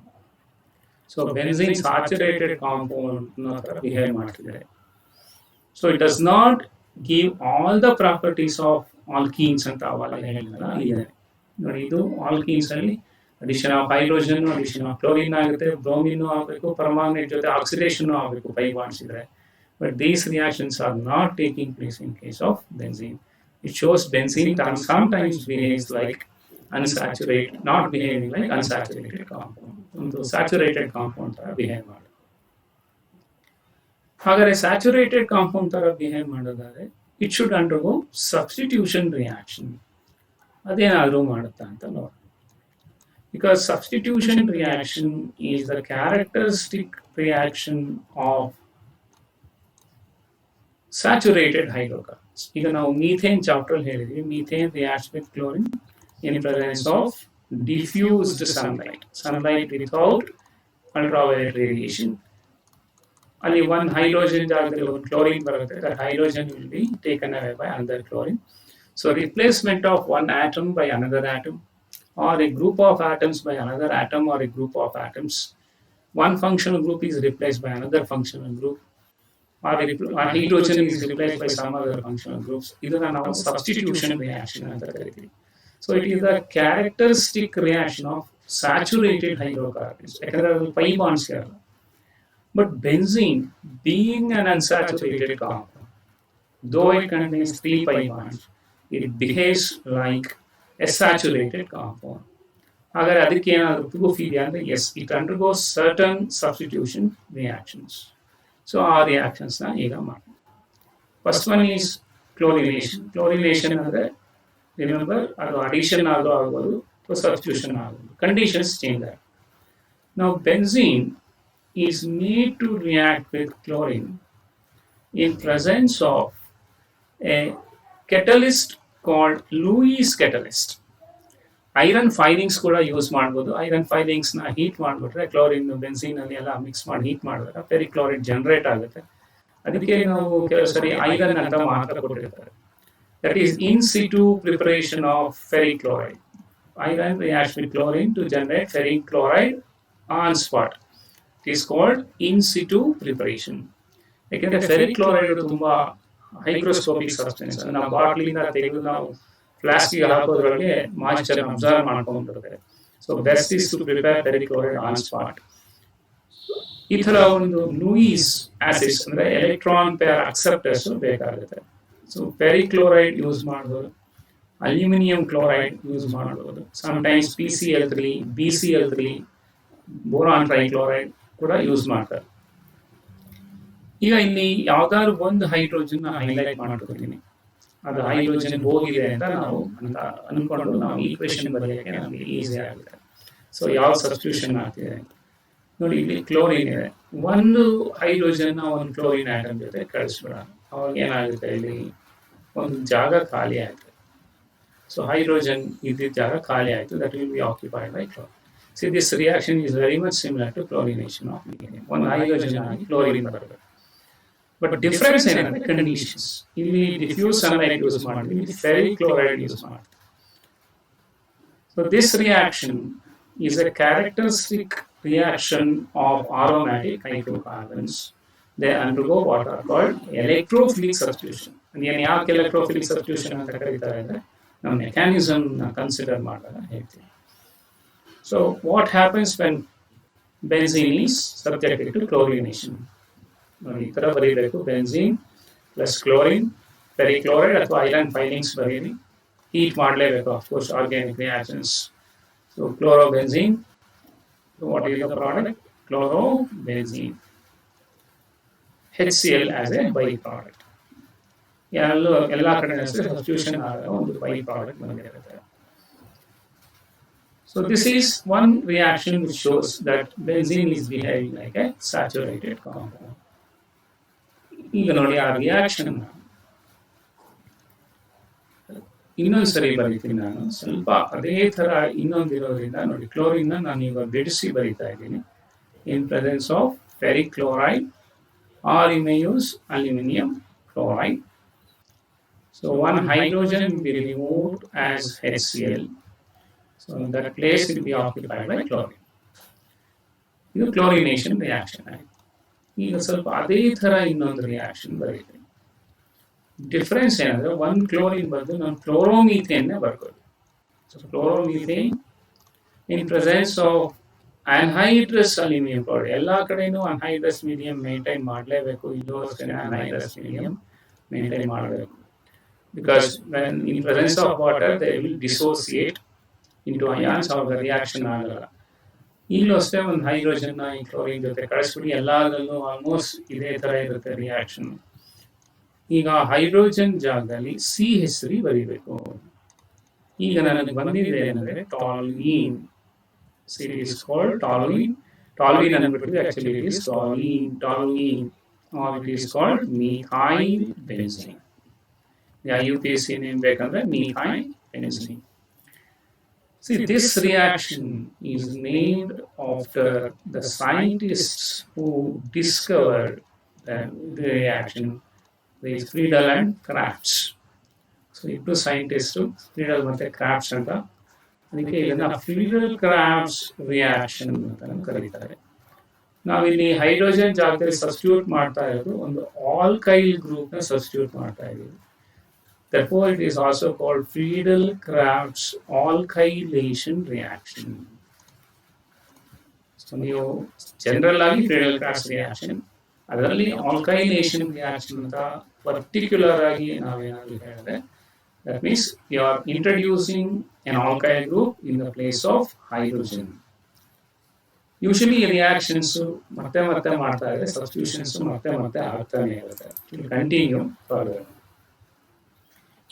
So benzene saturated compound behave ಮಾಡ್ತಿದೆ. So it does not give all the properties of alkenes ಅಂತ ಅವೆಲ್ಲ ಹೇಳಿದ್ನಲ್ಲ ಇದೆ ನೋಡಿ. ಇದು alkenes ಅಲ್ಲಿ addition of hydrogen, addition of chlorine ಆಗುತ್ತೆ, bromine ಆಗಬೇಕು, permanganate ಜೊತೆ oxidation ಆಗಬೇಕು pi bonds ಇದ್ರೆ. But these reactions are not taking place in case of benzene. It shows benzene sometimes behaves like unsaturated, not behaving like unsaturated compound. So saturated compound ತರ behave ಮಾಡುತ್ತೆ. ಹಾಗಾದ್ರೆ saturated compound ತರ behave ಮಾಡೋದಾದ್ರೆ it should undergo substitution reaction. ಅದೇನಾದರೂ ಮಾಡುತ್ತಾ ಅಂತ ನೋಡಿ. Because substitution reaction is the characteristic reaction of saturated hydrocarbons. ಈಗ ನಾವು ಮೀಥೇನ್ ಚಾಪ್ಟರ್ ಹೇಳಿದ್ವಿ. Methane reacts with chlorine in presence of diffused sunlight without ultraviolet radiation. Only one hydrogen ಜಾಗದಲ್ಲಿ ಒಂದು chlorine ಬರುತ್ತೆ. That hydrogen will be taken away by another chlorine. So replacement of one atom by another atom, or a group of atoms by another atom, or a group of atoms. One functional group is replaced by another functional group, or hydrogen is replaced by some other functional groups. ಇದನ್ನ ನಾವು substitution reaction ಅಂತ ಕರಿತೀವಿ. So it is the characteristic reaction of saturated hydrocarbons. Pi bonds here. But benzene, being an unsaturated compound, though it contains 3 pi bonds, it behaves like a saturated compound. Agar adike enadru proof idea andre yes, it undergoes certain substitution reactions. So our reactions na ega maadu. First one is chlorination. Chlorination andre remember, addition agbodu, substitution agbodu. Conditions change that. Now benzene is made to react with chlorine in presence of a catalyst called Lewis catalyst. Iron filings kuda use ಮಾಡಬಹುದು. Iron filings na heat ಮಾಡಿಬಿಟ್ರೆ chlorine benzene ಅಲ್ಲಿ ಎಲ್ಲ mix ಮಾಡಿ heat ಮಾಡಿದ್ರೆ ಪೆರಿಕ್ಲೋರೈಡ್ generate ಆಗುತ್ತೆ. ಅದಕ್ಕೆ ನಾವು ಕೆಲವು ಸರಿ ಐರನ್ ಅಂತ ಮಾತ್ರ ಕೊಟ್ಟಿರ್ತಾರೆ. That is in situ preparation of ferric chloride. Iron reacts with chlorine to generate ferric chloride on spot. It is called in situ preparation. ಯಾಕೆಂದರೆ ferric chloride ತುಂಬಾ ಹೈಗ್ರೋಸ್ಕೋಪಿಕ್ ಸಬ್ಸ್ಟೆನ್ಸ್. ನಾವು ಬಾಟ್ಲಿಂದ ತೆಗೆದು ನಾವು ಫ್ಲಾಸ್ಕಿಗೆ ಹಾಕೋದ್ರೊಳಗೆ ಮಾಯಿಶ್ಚರ್ ಅಬ್ಸರ್ವ್ ಮಾಡ್ಕೊಂಡ್ಬಿಡುತ್ತೆ. So best is to prepare ferric chloride on spot. ಈ ಥರ ಒಂದು ಲೂಯಿಸ್ ಆಸಿಡ್ಸ್ ಅಂದರೆ ಎಲೆಕ್ಟ್ರಾನ್ ಪೇರ್ ಅಕ್ಸೆಪ್ಟರ್ಸ್ ಬೇಕಾಗುತ್ತೆ. ಸೊ ಪೆರಿಕ್ಲೋರೈಡ್ ಯೂಸ್ ಮಾಡ್ಬೋದು, ಅಲ್ಯೂಮಿನಿಯಂ ಕ್ಲೋರೈಡ್ ಯೂಸ್ ಮಾಡ್ಬೋದು, sometimes PCl3, BCl3, boron trichloride ಕೂಡ ಯೂಸ್ ಮಾಡ್ತಾರೆ. ಈಗ ಇಲ್ಲಿ ಯಾವ್ದಾದ್ರು ಒಂದು ಹೈಡ್ರೋಜನ್ ಹೈಲೈಟ್ ಮಾಡ್ಕೊತೀನಿ. ಅದು ಹೈಡ್ರೋಜನ್ ಹೋಗಿದೆ ಅಂತ ನಾವು ಅನ್ಕೊಂಡು ನಾವು ಈಕ್ವೇಶನ್ ಬರೆಯೋಕ್ಕೆ ನಮಗೆ ಈಸಿ ಆಗುತ್ತೆ. ಸೊ ಯಾವ ಸಬ್ಸ್ಟಿಟ್ಯೂಷನ್ ಆಗ್ತಿದೆ ನೋಡಿ, ಇಲ್ಲಿ ಕ್ಲೋರಿನ್ ಇದೆ, ಒಂದು ಹೈಡ್ರೋಜನ್ ಒಂದು ಕ್ಲೋರಿನ್ ಆಟಮ್ ಜೊತೆ ಕಳಿಸ್ಬಿಡೋಣ, ಅವಾಗ ಏನಾಗುತ್ತೆ, ಇಲ್ಲಿ ಒಂದು ಜಾಗ ಖಾಲಿ ಆಯ್ತು. ಸೊ ಹೈಡ್ರೋಜನ್ ಇದ್ದಿದ್ದ ಜಾಗ ಖಾಲಿ ಆಯಿತು, that will be occupied by chlorine. See, this reaction is very much similar to chlorination of medium. One hydrogen ಆಗಿ ಕ್ಲೋರಿನ್ ಬರಬೇಕು. ಬಟ್ ಡಿಫರೆನ್ಸ್ ಏನಂದ್ರೆ ಕಂಡೀಷನ್ಸ್. ಇಲ್ಲಿ ಡಿಫ್ಯೂಸ್ ಸನ್ಲೈಟ್ ಯೂಸ್ ಮಾಡ್ತೀವಿ, ಇಲ್ಲಿ ಫೆರಿಕ್ ಕ್ಲೋರೈಡ್ ಯೂಸ್ ಮಾಡ್ತೀವಿ. So this reaction is a characteristic reaction of aromatic hydrocarbons. They undergo what are called electrophilic substitution. And ಯಾಕೆ electrophilic substitution ಅಂತ ಕರೀತಾರೆ ಅಂದ್ರೆ ನಾವು ಮೆಕ್ಯಾನಿಸಮ್ ಕನ್ಸಿಡರ್ ಮಾಡಿದಾಗ ಹೇಳ್ತೀವಿ. So what happens when benzene is subjected to chlorination? ನೋಡಿ ಈ ಥರ ಬರೀಬೇಕು, ಬೆನ್ಝೀನ್ ಪ್ಲಸ್ ಕ್ಲೋರಿನ್, ಪೆರಿಕ್ಲೋರೈಡ್ ಅಥವಾ ಐರನ್ ಫೈಲಿಂಗ್ಸ್ ಬರೀರಿ, ಹೀಟ್ ಮಾಡಲೇಬೇಕು, of course organic reactions. So chlorobenzene, so what is the product? Chlorobenzene, HCl as a byproduct. ಎಲ್ಲ ಕಡೆ ಸಬ್ಸ್ಟಿಟ್ಯೂಷನ್ ಆದ ಒಂದು byproduct ಬಂದಿರುತ್ತೆ. So this is one reaction which shows that benzene is behaving like a saturated compound. ಈಗ ನೋಡಿ ಆ reaction ಇನ್ನೊಂದು ಸರಿ ಬರೀತೀನಿ ನಾನು, ಸ್ವಲ್ಪ ಅದೇ ಥರ ಇನ್ನೊಂದು ಇರೋದ್ರಿಂದ ನೋಡಿ, ಕ್ಲೋರಿನ್ ನಾನು ಈಗ ಬಿಡಿಸಿ ಬರೀತಾ ಇದ್ದೀನಿ. In presence of ferric chloride or you may use aluminium chloride. So one hydrogen will be removed as HCl. So that place will be occupied by chlorine. ಇದು ಕ್ಲೋರಿನೇಷನ್ ರಿಯಾಕ್ಷನ್ ಆಯಿತು. ಈಗ ಸ್ವಲ್ಪ ಅದೇ ಥರ ಇನ್ನೊಂದು ರಿಯಾಕ್ಷನ್ ಬರೀತೀನಿ. ಡಿಫರೆನ್ಸ್ ಏನಂದ್ರೆ ಒಂದು ಕ್ಲೋರಿನ್ ಬದಲು ನಾನು ಕ್ಲೋರೋಮೀಥೇನ್ ಬರ್ಬೋದು. So chloromethane in presence of anhydrous aluminium chloride. ಎಲ್ಲ ಕಡೆನೂ ಅನ್ಹೈಡ್ರಸ್ ಮೀಡಿಯಂ ಮೇಂಟೈನ್ ಮಾಡಲೇಬೇಕು, ಇಲ್ಲೂ ಅಷ್ಟೇ ಅನ್ಹೈಡ್ರಸ್ ಮೀಡಿಯಂ ಮೇಂಟೈನ್ ಮಾಡಬೇಕು. Because when in presence of water they will dissociate into ions, of the reaction ಆಗಲ್ಲ. ಇಲ್ಲೂ ಅಷ್ಟೇ ಒಂದು ಹೈಡ್ರೋಜನ್ನ ಈ ಕ್ಲೋರಿನ್ ಜೊತೆ ಕಳಿಸ್ಬಿಟ್ಟು ಎಲ್ಲದರಲ್ಲೂ ಆಲ್ಮೋಸ್ಟ್ ಇದೇ ಥರ ಇರುತ್ತೆ ರಿಯಾಕ್ಷನ್. ಈಗ ಹೈಡ್ರೋಜನ್ ಜಾಗದಲ್ಲಿ CH3 ಬರೀಬೇಕು. ಈಗ ನನಗೆ ಬಂದಿದೆ ಏನಂದ್ರೆ toluene. It is called toluene. Toluene ಅಂದ್ಬಿಟ್ಟು actually it is toluene or it is called methyl benzene. IUPAC name ಬೇಕಂದ್ರೆ methyl benzene. See, this reaction is named after the scientists who discovered the reaction. These Friedel and Crafts. So ಇಬ್ಬರು scientist ಫ್ರೀಡಲ್ ಮತ್ತು crafts ಅಂತ, ಅದಕ್ಕೆ ಇದನ್ನು ಫ್ರೀಡಲ್ crafts reaction ಅಂತ ಕರೀತಾರೆ. ನಾವಿಲ್ಲಿ hydrogen ಜಾಗದಲ್ಲಿ ಸಬ್ಸ್ಟಿಟ್ಯೂಟ್ ಮಾಡ್ತಾ ಇರೋದು ಒಂದು ಆಲ್ಕೈಲ್ ಗ್ರೂಪ್ನ ಸಬ್ಸ್ಟಿಟ್ಯೂಟ್ ಮಾಡ್ತಾ ಇದ್ದೀವಿ. Therefore, it is also called Friedel-Crafts alkylation reaction. So, ನೀವು ಜನರಲ್ ಆಗಿ Friedel-Crafts reaction, ಅದರಲ್ಲಿ ಆಲ್ಕೈಲೇಷನ್ ರಿಯಾಕ್ಷನ್ ಅಂತ ಪರ್ಟಿಕ್ಯುಲರ್ ಆಗಿ ನಾವೇನಾದರೂ ಹೇಳಿದ್ರೆ, that means you are introducing an alkyl group in the place of hydrogen. Usually reactions ಮತ್ತೆ ಮತ್ತೆ ಮಾಡ್ತಾ ಇದ್ರೆ ಸಬ್ಸ್ಟಿಟ್ಯೂಷನ್ಸ್ ಮತ್ತೆ ಮತ್ತೆ ಆಗ್ತಾನೆ ಇರುತ್ತೆ. Continue further.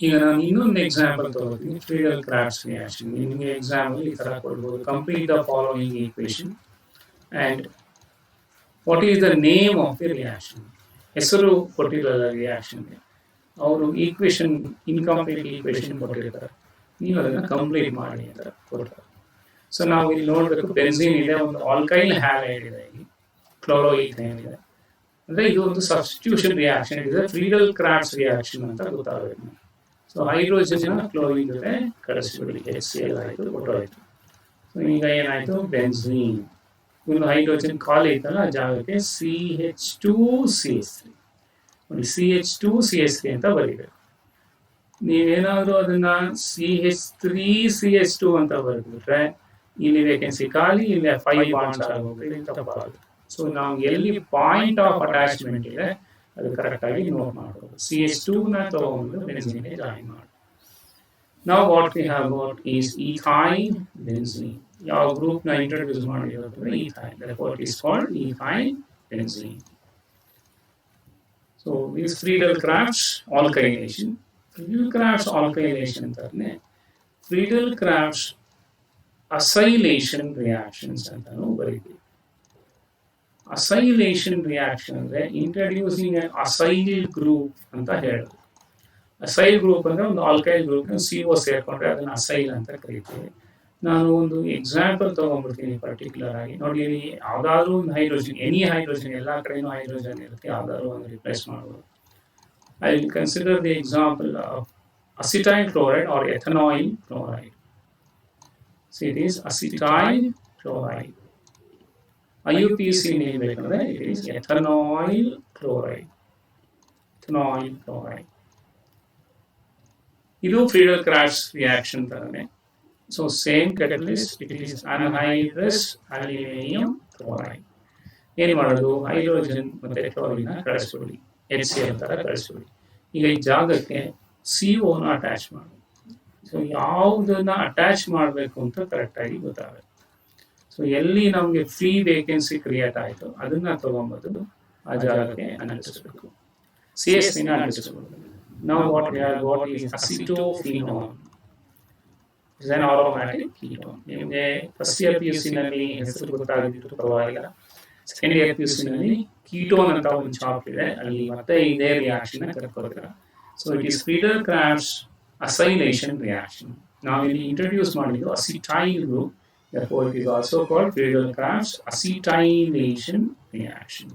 ಈಗ ನಾನು ಇನ್ನೊಂದು ಎಕ್ಸಾಂಪಲ್ ತಗೋತೀನಿ, Friedel-Crafts ರಿಯಾಕ್ಷನ್. ನಿಮಗೆ ಎಕ್ಸಾಂಪಲ್ ಈ ಥರ ಕೊಡ್ಬೋದು, complete the following equation and what is the name of the reaction. ಹೆಸರು ಕೊಟ್ಟಿರಲ್ಲ ರಿಯಾಕ್ಷನ್ಗೆ, ಅವರು ಈಕ್ವೇಷನ್ ಇನ್ಕಂಪ್ಲೀಟ್ ಈಕ್ವೇಷನ್ ಕೊಟ್ಟಿರ್ತಾರೆ, ನೀವು ಅದನ್ನು ಕಂಪ್ಲೀಟ್ ಮಾಡಿ ಅಂತ ಕೊಡ್ತಾರೆ. ಸೊ ನಾವು ಇಲ್ಲಿ ನೋಡಬೇಕು, ಬೆನ್ಝೀನ್ ಇದೆ, ಒಂದು ಆಲ್ಕೈಲ್ ಹ್ಯಾಲೈಡ್ ಇದೆ, ಇಲ್ಲಿ ಕ್ಲೋರೋಯಿಥೇನ್ ಇದೆ. ಅಂದರೆ ಇದು ಒಂದು ಸಬ್ಸ್ಟಿಟ್ಯೂಷನ್ ರಿಯಾಕ್ಷನ್ ಇದೆ, Friedel-Crafts ರಿಯಾಕ್ಷನ್ ಅಂತ ಗೊತ್ತಾಗಬೇಕು. ಸೊ ಹೈಡ್ರೋಜನ್ ಕ್ಲೋರಿನ್ ಜೊತೆ ಕಳಿಸ್ಬಿಡಿ, HCl ಆಯಿತು, ಕೊಟ್ಟೋಯ್ತು. ಸೊ ಈಗ ಏನಾಯಿತು, ಬೆನ್ಝೀನ್ ಒಂದು ಹೈಡ್ರೋಜನ್ ಖಾಲಿ ಇತ್ತಲ್ಲ ಆ ಜಾಗಕ್ಕೆ CH2CH3 ಒಂದು CH2CH3 ಅಂತ ಬರೀಬೇಕು. ನೀವೇನಾದರೂ ಅದನ್ನ CH3CH2 ಅಂತ ಬರೆದ್ಬಿಟ್ರೆ ಇಲ್ಲಿ ವೇಕೆನ್ಸಿ ಖಾಲಿ, ಇಲ್ಲಿ 5 ಬಾಂಡ್ಸ್ ಆಗೋಗ್ಬಿಟ್ಟು ತಪ್ಪಾಗುತ್ತೆ. ಸೊ ನಾವು ಎಲ್ಲಿ ಪಾಯಿಂಟ್ ಆಫ್ ಅಟ್ಯಾಚ್ಮೆಂಟ್ ಇದೆ ಅದು ಕರೆಕ್ಟಾಗಿ ನೋಟ್ ಮಾಡೋದು. CH2ನ ತಗೊಂಡು ಬೆನ್ಝೀನ್ಗೆ ಜಾಯಿನ್ ಮಾಡಿ. Now what we have got is ethyl benzene. ಯಾವ ಗ್ರೂಪ್ನ ಇಂಟ್ರೊಡ್ಯೂಸ್ ಮಾಡಿರೋದು ethyl. Therefore it is called ethyl benzene. So this Friedel-Crafts alkylation. Friedel-Crafts alkylation ಅಂತಾನೆ Friedel-Crafts acylation reactions ಅಂತಾನು ಬರೀತೀವಿ. ಅಸೈಲೇಷನ್ ರಿಯಾಕ್ಷನ್ ಅಂದ್ರೆ ಇಂಟ್ರಡ್ಯೂಸಿಂಗ್ ಅಸೈಲ್ ಗ್ರೂಪ್ ಅಂತ ಹೇಳೋದು. Acyl group ಅಂದ್ರೆ ಒಂದು ಆಲ್ಕೈಲ್ ಗ್ರೂಪ್ CO ಸೇರ್ಕೊಂಡ್ರೆ ಅದನ್ನ ಅಸೈಲ್ ಅಂತ ಕರೀತೀವಿ. ನಾನು ಒಂದು ಎಕ್ಸಾಂಪಲ್ ತಗೊಂಡ್ಬಿಡ್ತೀನಿ ಪರ್ಟಿಕ್ಯುಲರ್ ಆಗಿ. ನೋಡಿ, ಯಾವ್ದಾದ್ರು ಒಂದು ಹೈಡ್ರೋಜನ್, ಎನಿ ಹೈಡ್ರೋಜನ್, ಎಲ್ಲ ಕಡೆನೂ ಹೈಡ್ರೋಜನ್ ಇರುತ್ತೆ, ಯಾವ್ದಾದ್ರು ಒಂದು ರಿಪ್ಲೇಸ್ ಮಾಡ್ಬೋದು. I will consider the example of acetyl chloride or ethanoyl chloride. So it is acetyl chloride. IUPAC name ಬೇಕಂದ್ರೆ it is ethanol chloride. Ethanol chloride. ಇದು Friedel-Crafts reaction ತರನೇ. So same catalyst, it is anhydrous aluminum chloride. ಏನು ಮಾಡೋದು, hydrogen ಮತ್ತೆ chlorine ಕಳಿಸ್ಬಿಡಿ, HCl ತರ ಕಳಿಸ್ಬಿಡಿ. ಈಗ ಈ ಜಾಗಕ್ಕೆ CO ನ ಅಟ್ಯಾಚ್ ಮಾಡಿ. ಸೊ ಯಾವುದನ್ನ ಅಟ್ಯಾಚ್ ಮಾಡಬೇಕು ಅಂತ ಕರೆಕ್ಟಾಗಿ ಗೊತ್ತಾಗುತ್ತೆ. ಸೊ ಎಲ್ಲಿ ನಮಗೆ ಫ್ರೀ ವೇಕೆನ್ಸಿ ಕ್ರಿಯೇಟ್ ಆಯಿತು ಅದನ್ನ ತಗೊಂಬಂದು ಆ ಜಾಗಕ್ಕೆ ಅಂಟಿಸಬೇಕು. CH3 ಅಂಟಿಸಬೇಕು. Now what we have got is acetophenone. It's an aromatic ketone. ನಿಮಗೆ ಫಸ್ಟ್ ಇಯರ್ PUC ನಲ್ಲಿ ಹೆಸರು ಗೊತ್ತಾಗಿದ್ದು ಪರವಾಗಿಲ್ಲ. ಸೆಕೆಂಡ್ ಇಯರ್ PUC ನಲ್ಲಿ ಕೀಟೋನ್ ಅಂತ ಒಂದು ಚಾಪ್ಟರ್ ಇದೆ, ಅಲ್ಲಿ ಮತ್ತೆ ಇದೇ ರಿಯಾಕ್ಷನ್ ಕರ್ಕೋತೀರಾ. So it is Friedel-Crafts acylation reaction. ನಾವು ಇಲ್ಲಿ ಇಂಟ್ರೊಡ್ಯೂಸ್ ಮಾಡಿದ್ದು acetyl group. Therefore, it is also called Friedel-Crafts acetylation reaction.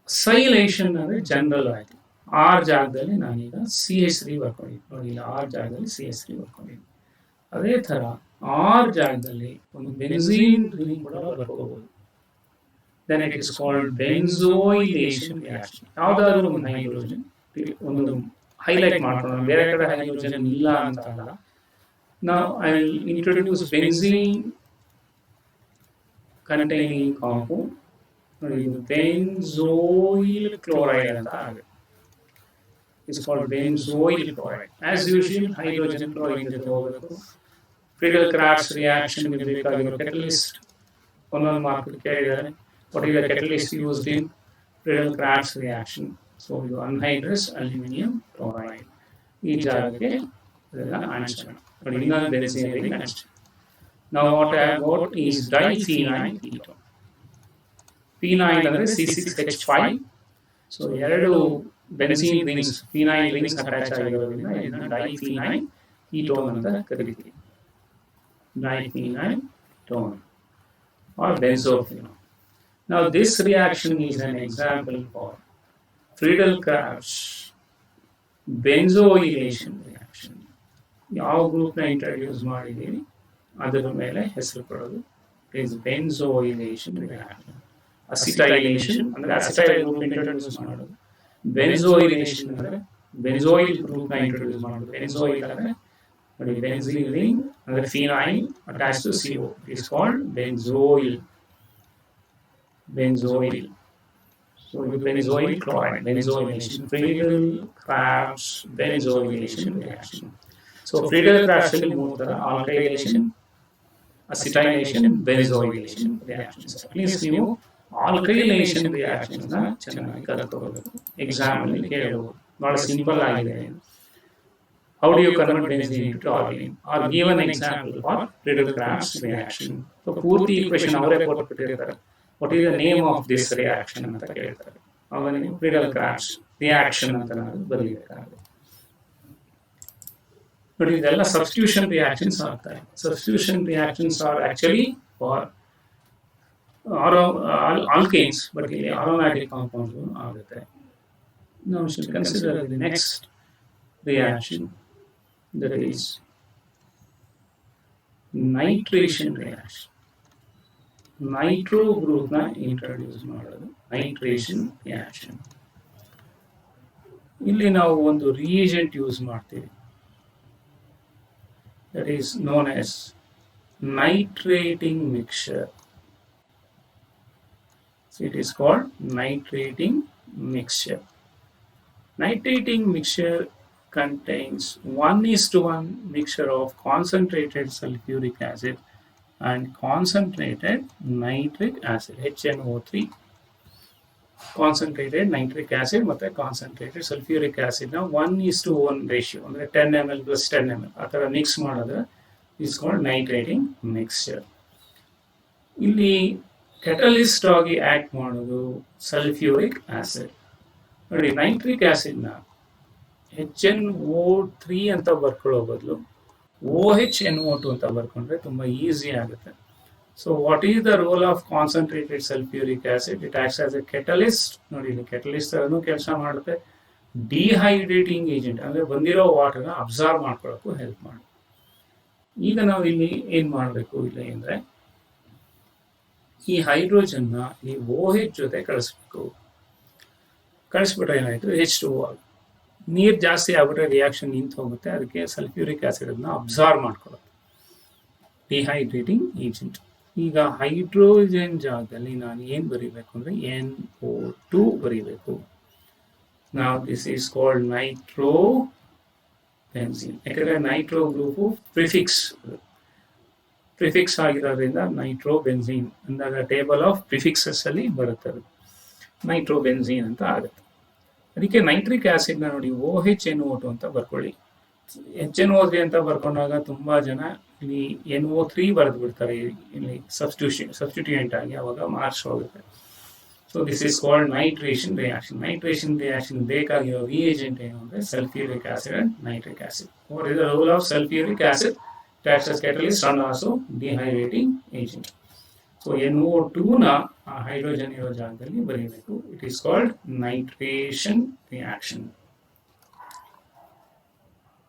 Acylation ಅಂದರೆ ಜನರಲ್ ಆಯಿತು. ಆರ್ ಜಾಗದಲ್ಲಿ ನಾನೀಗ CH3 ಬರ್ಕೊಂಡಿದ್ದೀನಿ. ನೋಡಿ, ಇಲ್ಲಿ ಆರ್ ಜಾಗದಲ್ಲಿ CH3 ಬರ್ಕೊಂಡಿದ್ದೀನಿ. ಅದೇ ಥರ ಆರ್ ಜಾಗದಲ್ಲಿ ಒಂದು ಬೆನ್ಝೀನ್ ರಿಂಗ್ ಕೂಡ ಬರ್ಕೋಬಹುದು. Then it is called benzoylation reaction. ಯಾವುದಾದ್ರೂ ಒಂದು ಹೈಡ್ರೋಜನ್ ಒಂದು ಹೈಲೈಟ್ ಮಾಡ್ಕೊಳ್ಳೋಣ, ಬೇರೆ ಕಡೆ ಹೈಡ್ರೋಜನ್ ಇಲ್ಲ ಅಂತ ಅಲ್ಲ. Now I will introduce benzene containing compound. Benzoyl chloride anta agute. It's called benzoyl chloride. As usual, hydrogen chloride jothe hogabeku. Friedel-Crafts reaction ಗೆ ಬೇಕಾಗಿರೋ catalyst ಒಂದೊಂದು ಮಾರ್ಕ್ ಕೇಳಿದ್ದಾರೆ. What is the catalyst used in Friedel-Crafts reaction? So ಇದು anhydrous aluminum chloride. ಈ ಜಾಗಕ್ಕೆ ಅದೆಲ್ಲ answer. But ಇನ್ನೊಂದು benzene ring ಅಷ್ಟೇ. Now what I have got is diphenyl ketone. Phenyl ಅಂದರೆ C6H5. ಸೊ ಎರಡು benzene rings phenyl rings attach ಆಗಿರೋದ್ರಿಂದ ಇದನ್ನ ಡೈಫಿನೈಲ್ ಕೀಟೋನ್ ಅಂತ ಕರೀತೀವಿ. Diphenyl ketone or benzophenone. Now this reaction is an example for Friedel-Crafts benzoylation reaction. ಯಾವ ಗ್ರೂಪ್ನ introduce ಮಾಡಿದ್ದೀವಿ ಅದರ ಮೇಲೆ ಹೆಸರು ಕೊಡೋದು. Is benzoylation reaction. ಅಸಿಟೈಲೇಷನ್ ಅಂದರೆ ಅಸಿಟೈಲ್ ಗ್ರೂಪ್ ಇಂಟ್ರಡ್ಯೂಸ್ ಮಾಡೋದು. ಬೆನ್ಜೋಯಿಲೇಷನ್ ಅಂದರೆ ಬೆನ್ಜೋಯಿಲ್ ಗ್ರೂಪ್ನ ಇಂಟ್ರಡ್ಯೂಸ್ ಮಾಡೋದು. ಬೆನ್ಜೋಯಿಲ್ ಅಂದರೆ ನೋಡಿ, ಬೆನ್ಝೀನ್ ರಿಂಗ್ ಅಂದರೆ phenyl attach to CO. It is called benzoyl. Benzoyl. So ಇದು benzoyl chloride, benzoylation, Friedel-Crafts benzoylation reaction. So Friedel-Crafts ಅಲ್ಲಿ ಮೂರು ತರ: alkylation, acetylation, benzoylation reactions. Please ನೀವು ಆಲ್ಕೈಲೇಷನ್ ರಿಯಾಕ್ಷನ್ ನ ಚೆನ್ನಾಗಿ ಕಲ್ತ್ಕೋಬೇಕು. ಎಕ್ಸಾಮ್ ಅಲ್ಲಿ ಕೇಳಬಹುದು, ಬಹಳ ಸಿಂಪಲ್ ಆಗಿದೆ. How do you convert benzene into toluene? Or give an example for Friedel-Crafts reaction. So ಪೂರ್ತಿ ಈಕ್ವೇಷನ್ ಅವರೇ ಕೊಟ್ಬಿಟ್ಟಿರ್ತಾರೆ. What is the name of this reaction ಅಂತ ಕೇಳ್ತಾರೆ. ಅವಾಗ ನೀವು Friedel-Crafts reaction ಅಂತ ನಾವು ಬರೀಬೇಕಾಗುತ್ತೆ. But ಇದೆಲ್ಲ substitution reactions ಆಗ್ತಾರೆ. Substitution reactions are actually for alkanes, but ಇಲ್ಲಿ aromatic compounds ಆಗುತ್ತೆ. Now we should consider the next reaction, that is nitration reaction. Nitro group na introduce ಮಾಡೋದು nitration reaction. ಇಲ್ಲಿ ನಾವು ಒಂದು reagent ಯೂಸ್ ಮಾಡ್ತೀವಿ, that is known as nitrating mixture. So it is called nitrating mixture. Nitrating mixture contains 1:1 mixture of concentrated sulfuric acid and concentrated nitric acid, HNO3. Concentrated nitric acid ಮತ್ತು concentrated sulphuric ಆಸಿಡ್ನ 1:1 ratio ಅಂದರೆ 10 ml + 10 ml ಆ ಥರ mix ಮಾಡಿದ್ರೆ is called ನೈಟ್ರೇಟಿಂಗ್ mixture. ಇಲ್ಲಿ catalyst ಆಗಿ act ಮಾಡೋದು sulphuric acid. ನೋಡಿ, nitric ಆಸಿಡ್ನ HNO3 ಅಂತ ಬರ್ಕೊಳ್ಳೋ ಬದಲು OHNO2 ಅಂತ ಬರ್ಕೊಂಡ್ರೆ ತುಂಬ ಈಸಿ ಆಗುತ್ತೆ. So what is the role of concentrated sulphuric acid? It acts as A catalyst. ನೋಡಿ, ಇಲ್ಲಿ ಕೆಟಲಿಸ್ಟ್ ಥರನೂ ಕೆಲಸ ಮಾಡುತ್ತೆ. ಡಿಹೈಡ್ರೇಟಿಂಗ್ ಏಜೆಂಟ್ ಅಂದರೆ ಬಂದಿರೋ ವಾಟರ್ನ ಅಬ್ಸಾರ್ವ್ ಮಾಡ್ಕೊಳ್ಳೋಕ್ಕೂ ಹೆಲ್ಪ್ ಮಾಡುತ್ತೆ. ಈಗ ನಾವು ಇಲ್ಲಿ ಏನು ಮಾಡಬೇಕು ಇಲ್ಲಿ ಅಂದರೆ ಈ ಹೈಡ್ರೋಜನ್ನ ಈ OH ಜೊತೆ ಕಳಿಸ್ಬೇಕು. ಕಳಿಸ್ಬಿಟ್ರೆ ಏನಾಯಿತು, H2O. ನೀರು ಜಾಸ್ತಿ ಆಗ್ಬಿಟ್ರೆ ರಿಯಾಕ್ಷನ್ ನಿಂತು ಹೋಗುತ್ತೆ. ಅದಕ್ಕೆ ಸಲ್ಫ್ಯೂರಿಕ್ ಆಸಿಡನ್ನು ಅಬ್ಸಾರ್ವ್ ಮಾಡ್ಕೊಳ್ಳೋದು, ಡಿಹೈಡ್ರೇಟಿಂಗ್ ಏಜೆಂಟ್. ಈಗ ಹೈಡ್ರೋಜನ್ ಜಾಗದಲ್ಲಿ ನಾನು ಏನು ಬರೀಬೇಕು ಅಂದರೆ NO2 ಬರೀಬೇಕು. ನಾವು this is called Nitro benzene. ಯಾಕಂದರೆ ನೈಟ್ರೋ ಗ್ರೂಪು ಪ್ರಿಫಿಕ್ಸ್ ಆಗಿರೋದ್ರಿಂದ ನೈಟ್ರೋ ಬೆನ್ಝೀನ್ ಅಂದಾಗ ಟೇಬಲ್ ಆಫ್ ಪ್ರಿಫಿಕ್ಸಸ್ ಅಲ್ಲಿ ಬರುತ್ತೆ, ನೈಟ್ರೋ ಬೆನ್ಝೀನ್ ಅಂತ ಆಗುತ್ತೆ. ಅದಕ್ಕೆ ನೈಟ್ರಿಕ್ ಆಸಿಡ್ನ ನೋಡಿ OHNO2 ಅಂತ ಬರ್ಕೊಳ್ಳಿ. HNO3 ಅಂತ ಬರ್ಕೊಂಡಾಗ ತುಂಬ ಜನ ಇಲ್ಲಿ NO3 ಬರೆದು ಬಿಡ್ತಾರೆ ಇಲ್ಲಿ ಸಬ್ಸ್ಟಿಟ್ಯೂಯೆಂಟ್ ಆಗಿ, ಅವಾಗ ಮಾರ್ಕ್ಸ್ ಹೋಗುತ್ತೆ. So this is called nitration reaction. Nitration reaction ಬೇಕಾಗಿರೋ ರಿಯೇಜೆಂಟ್ ಏನು ಅಂದರೆ sulphuric acid and nitric acid. What is the role of sulphuric acid? It acts as catalyst and also dehydrating agent. So NO2ನ hydrogen ಇರೋ ಜಾಗದಲ್ಲಿ ಬರೀಬೇಕು. It is called nitration reaction.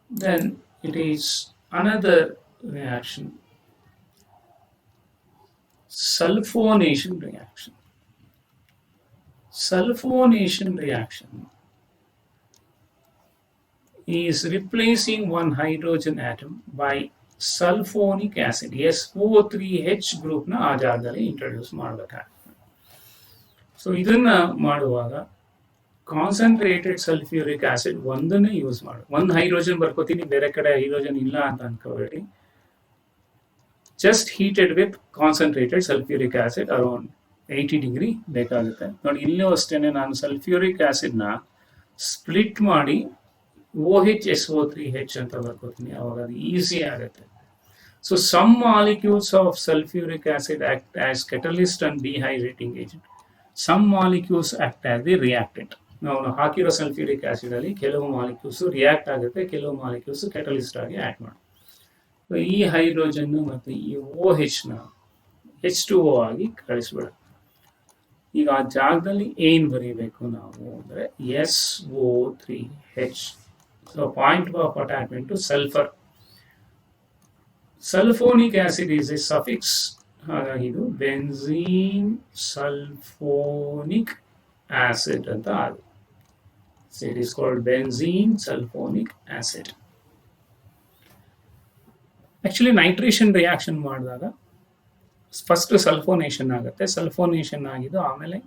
Then it is another reaction, sulfonation reaction. Sulfonation reaction is replacing one hydrogen atom by sulphonic acid SO3H ಗ್ರೂಪ್ನ ಆ ಜಾಗದಲ್ಲಿ introduce ಮಾಡಬೇಕಾಗುತ್ತೆ. So ಇದನ್ನ ಮಾಡುವಾಗ ಕಾನ್ಸಂಟ್ರೇಟೆಡ್ ಸಲ್ಫ್ಯೂರಿಕ್ ಆಸಿಡ್ ಒಂದನ್ನೇ ಯೂಸ್ ಮಾಡು. ಒಂದು ಹೈಡ್ರೋಜನ್ ಬರ್ಕೋತೀನಿ, ಬೇರೆ ಕಡೆ ಹೈಡ್ರೋಜನ್ ಇಲ್ಲ ಅಂತ ಅನ್ಕೋಬೇಡಿ. Just heated with concentrated sulphuric acid around 80 degree ಬೇಕಾಗುತ್ತೆ. ನೋಡಿ, ಇಲ್ಲೂ ಅಷ್ಟೇ ನಾನು ಸಲ್ಫ್ಯೂರಿಕ್ ಆಸಿಡ್ನ ಸ್ಪ್ಲಿಟ್ ಮಾಡಿ OHSO3H ಅಂತ ಬರ್ಕೋತೀನಿ, ಅವಾಗ ಅದು ಈಸಿ ಆಗುತ್ತೆ. So some molecules of sulphuric acid act as catalyst and dehydrating agent. Some molecules act as the reactant. ನಾವು ಹಾಕಿರೋ ಸಲ್ಫ್ಯೂರಿಕ್ ಆಸಿಡ್ ಅಲ್ಲಿ ಕೆಲವು ಮಾಲಿಕ್ಯೂಲ್ಸ್ ರಿಯಾಕ್ಟ್ ಆಗುತ್ತೆ, ಕೆಲವು ಮಾಲಿಕ್ಯೂಲ್ಸ್ ಕೆಟಲಿಸ್ಟ್ ಆಗಿ ಆಕ್ಟ್ ಮಾಡುತ್ತೆ. ಈ ಹೈಡ್ರೋಜನ್ ಮತ್ತು ಈ OHನ H2O ಆಗಿ ಕಳಿಸ್ಬಿಡ. ಈಗ ಆ ಜಾಗದಲ್ಲಿ ಏನು ಬರೀಬೇಕು ನಾವು ಅಂದರೆ SO3H. So point of attachment to sulfur. Sulfonic acid is a suffix. ಹಾಗಾಗಿ ಇದು ಬೆನ್ಝೀನ್ ಸಲ್ಫೋನಿಕ್ ಆಸಿಡ್ ಅಂತ ಆಗುತ್ತೆ. So it is called benzene sulfonic acid. Actually nitration reaction ಮಾಡಿದಾಗ ಫಸ್ಟ್ ಸಲ್ಫೋನೇಷನ್ ಆಗುತ್ತೆ. ಸಲ್ಫೋನೇಷನ್ ಆಗಿದ್ದು ಆಮೇಲೆ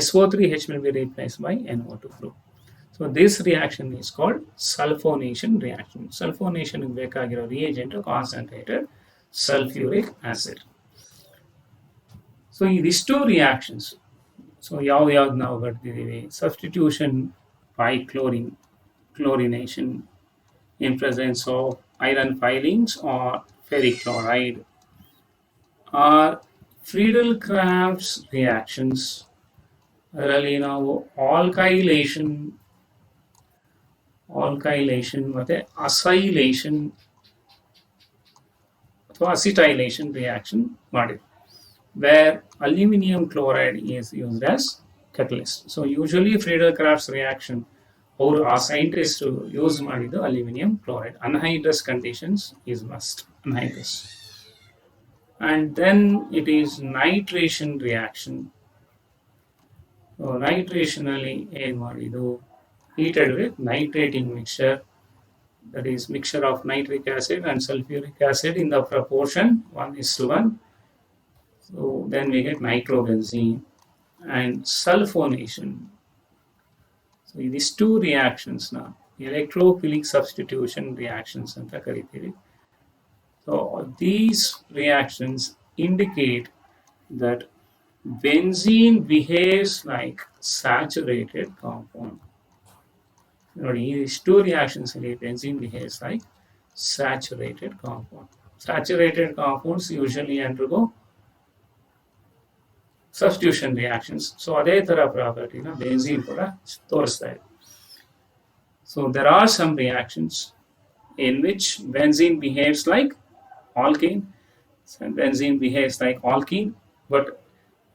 SO3H will be replaced by NO2 group. So this reaction is called sulfonation reaction. Sulfonation ಬೇಕಾಗಿರೋ reagent concentrated sulfuric acid. So ಇದಿಷ್ಟು reactions. So ಯಾವ್ದು ನಾವು ಬರ್ತಿದ್ದೀವಿ? Substitution by chlorine, chlorination in presence of iron filings or ferric chloride, or Friedel-Crafts reactions. ಅದರಲ್ಲಿ ನಾವು alkylation ಮತ್ತೆ acylation ಅಥವಾ acetylation reaction ಮಾಡಿದ್ವಿ, where aluminium chloride is used as catalyst. So usually Friedel Crafts reaction ಅವರು ಆ ಸೈಂಟಿಸ್ಟ್ ಯೂಸ್ ಮಾಡಿದ್ದು aluminium chloride. Anhydrous conditions is must, anhydrous. And then it is nitration reaction. So nitration ಅಲ್ಲಿ ಏನು ಮಾಡಿದ್ದು, heated with nitrating mixture, that is mixture of nitric acid and sulfuric acid in the proportion 1:1. So then we get nitrobenzene and sulfonation. So these two reactions now electrophilic substitution reactions anta kariತೀವಿ. So these reactions indicate that benzene behaves like saturated compound. ನೋಡಿ ಇಷ್ಟು reactions ಅಲ್ಲಿ benzene behaves like saturated compound. Saturated compounds usually undergo substitution reactions. So ಅದೇ ತರ ಪ್ರಾಪರ್ಟಿನ benzene ಕೂಡ ತೋರಿಸ್ತಾ ಇದೆ. So there are some reactions in which benzene behaves like alkane. So benzene behaves like alkene, but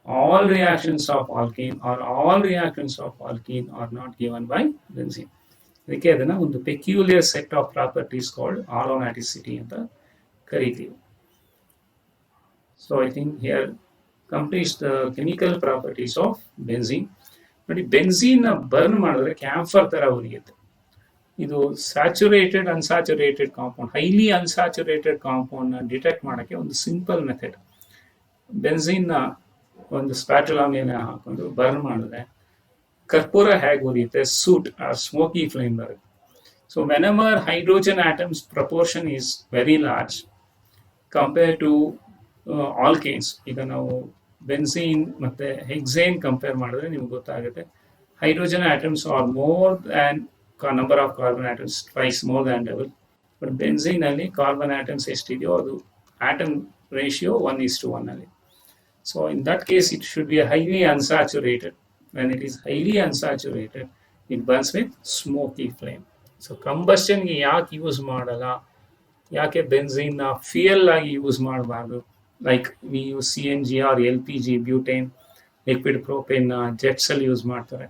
all reactions of alkane or all reactions of alkene are not given by benzene. ಅದಕ್ಕೆ ಅದನ್ನ ಒಂದು peculiar set of properties called aromaticity ಅಂತ ಕರಿತೀವಿ. So I think here completes the chemical properties of benzene. ನೋಡಿ benzene burn ಮಾಡಿದ್ರೆ camphor ತರ ಉರಿಯುತ್ತೆ. ಇದು saturated unsaturated compound, highly unsaturated compound ನ ಡಿಟೆಕ್ಟ್ ಮಾಡೋಕ್ಕೆ ಒಂದು ಸಿಂಪಲ್ ಮೆಥಡ್. ಬೆನ್ಝೀನ್ ನ ಒಂದು ಸ್ಪ್ಯಾಟುಲಾ ಮೇಲೆ ಹಾಕೊಂಡು ಬರ್ನ್ ಮಾಡಿದ್ರೆ ಕರ್ಪೂರ ಹೇಗೆ ಉರಿಯುತ್ತೆ, ಸೂಟ್ ಆರ್ ಸ್ಮೋಕಿ ಫ್ಲೇಮ್ ಬರುತ್ತೆ. So whenever hydrogen atoms proportion is very large compare to alkanes. ಈಗ ನಾವು ಬೆನ್ಝೀನ್ ಮತ್ತೆ ಹೆಕ್ಸೇನ್ ಕಂಪೇರ್ ಮಾಡಿದ್ರೆ ನಿಮ್ಗೆ ಗೊತ್ತಾಗುತ್ತೆ hydrogen atoms are more than number of carbon atoms twice more than double. But benzene ಅಲ್ಲಿ carbon atoms ಎಷ್ಟಿದೆಯೋ ಅದು atom ratio 1:1 ಅಲ್ಲಿ. So in that case it should be highly unsaturated. When it is highly unsaturated, it burns with smoky flame. So combustion ಗೆ ಯಾಕೆ use ಮಾಡಲ್ಲ, ಯಾಕೆ benzene ನ fuel ಆಗಿ ಯೂಸ್ ಮಾಡಬಾರ್ದು? Like we use CNG or LPG, butane, liquid propane jets ಅಲ್ಲಿ use ಮಾಡ್ತಾರೆ.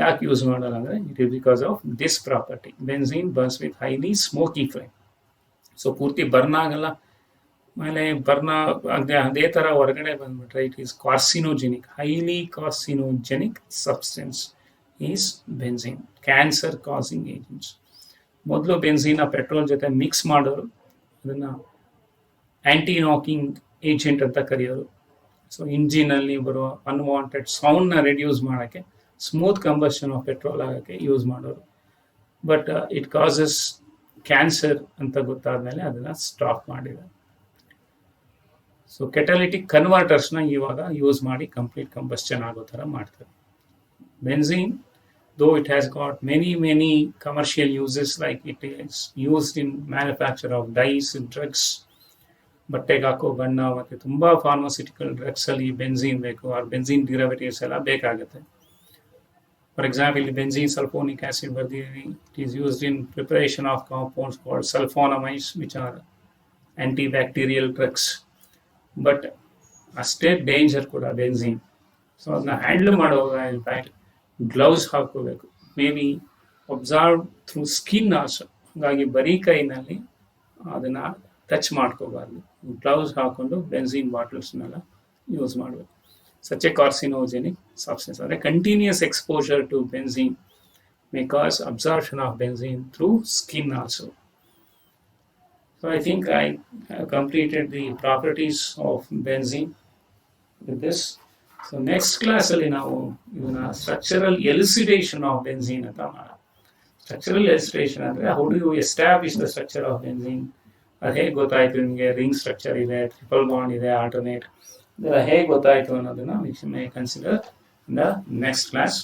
ಯಾಕೆ ಯೂಸ್ ಮಾಡಲ್ಲ ಅಂದ್ರೆ it is because of this property. Benzene burns with highly smoky flame. So ಪೂರ್ತಿ ಬರ್ನ್ ಆಗಲ್ಲ, ಆಮೇಲೆ ಬರ್ನ ಅದೇ ತರ ಹೊರಗಡೆ ಬಂದ್ಬಿಟ್ರೆ it is carcinogenic, highly carcinogenic substance is benzene, cancer causing agents. ಮೊದಲು ಬೆನ್ಝೀನ್ ಪೆಟ್ರೋಲ್ ಜೊತೆ ಮಿಕ್ಸ್ ಮಾಡೋರು, ಅದನ್ನ ಆಂಟಿ ನಾಕಿಂಗ್ ಏಜೆಂಟ್ ಅಂತ ಕರೆಯೋರು. ಸೊ ಇಂಜಿನ್ ಅಲ್ಲಿ ಬರುವ ಅನ್ವಾಂಟೆಡ್ ಸೌಂಡ್ ನ ರೆಡ್ಯೂಸ್ ಮಾಡೋಕ್ಕೆ, ಸ್ಮೂತ್ ಕಂಬಷನ್ ಆಫ್ ಪೆಟ್ರೋಲ್ ಆಗೋಕ್ಕೆ ಯೂಸ್ ಮಾಡೋರು. ಬಟ್ ಇಟ್ ಕಾಸಸ್ ಕ್ಯಾನ್ಸರ್ ಅಂತ ಗೊತ್ತಾದ್ಮೇಲೆ ಅದನ್ನ ಸ್ಟಾಪ್ ಮಾಡಿದ್ದಾರೆ. ಸೊ ಕೆಟಾಲಿಟಿಕ್ ಕನ್ವರ್ಟರ್ಸ್ನ ಇವಾಗ ಯೂಸ್ ಮಾಡಿ ಕಂಪ್ಲೀಟ್ ಕಂಬಸ್ಟನ್ ಆಗೋ ಥರ ಮಾಡ್ತಾರೆ. Benzene though it has got many commercial uses, like it is used in manufacture of dyes and drugs, ಬಟ್ಟೆಗೆ ಹಾಕೋ ಬಣ್ಣ ಮತ್ತು ತುಂಬ ಫಾರ್ಮಾಸ್ಯೂಟಿಕಲ್ ಡ್ರಗ್ಸ್ ಅಲ್ಲಿ ಬೆನ್ಝೀನ್ ಬೇಕು, ಆರ್ ಬೆನ್ಝೀನ್ ಡಿರೈವೇಟಿವ್ಸ್ ಎಲ್ಲ ಬೇಕಾಗುತ್ತೆ. ಫಾರ್ ಎಕ್ಸಾಂಪಲ್ ಇಲ್ಲಿ ಬೆನ್ಝೀನ್ ಸಲ್ಫೋನಿಕ್ ಆಸಿಡ್ ಬರ್ದಿದ್ದೀವಿ. It is used in preparation of compounds called sulphonamides which are antibacterial drugs. But ಅಷ್ಟೇ ಡೇಂಜರ್ ಕೂಡ ಬೆನ್ಝೀನ್. ಸೊ ಅದನ್ನ ಹ್ಯಾಂಡಲ್ ಮಾಡುವಾಗ ಇನ್ಫ್ಯಾಕ್ಟ್ ಗ್ಲೌಸ್ ಹಾಕೋಬೇಕು, may be absorb through skin also. ಹಾಗಾಗಿ ಬರೀ ಕೈನಲ್ಲಿ ಅದನ್ನ ಟಚ್ ಮಾಡ್ಕೋಬಾರ್ದು, ಗ್ಲೌಸ್ ಹಾಕೊಂಡು ಬೆನ್ಝೀನ್ ಬಾಟಲ್ಸ್ನೆಲ್ಲ ಯೂಸ್ ಮಾಡಬೇಕು. Such a carcinogenic substance. ಅಂದರೆ continuous exposure to benzene may cause absorption of benzene through skin also. So I think I have completed the properties of benzene with this. So next class ಅಲ್ಲಿ ನಾವು ಇದನ್ನ structural ಎಲಿಸಿಡೇಷನ್ of benzene ಅಂತ ಮಾಡೋಣ. Structural elucidation ಅಂದ್ರೆ how do you establish the structure of benzene. ಅದು ಹೇಗೆ ಗೊತ್ತಾಯ್ತು ನಿಮಗೆ, ರಿಂಗ್ ಸ್ಟ್ರಕ್ಚರ್ ಇದೆ, ಟ್ರಿಪಲ್ ಬಾಂಡ್ ಇದೆ, ಆಲ್ಟರ್ನೇಟ್, ಇದೆಲ್ಲ ಹೇಗೆ ಗೊತ್ತಾಯ್ತು ಅನ್ನೋದನ್ನ we may consider in the next class.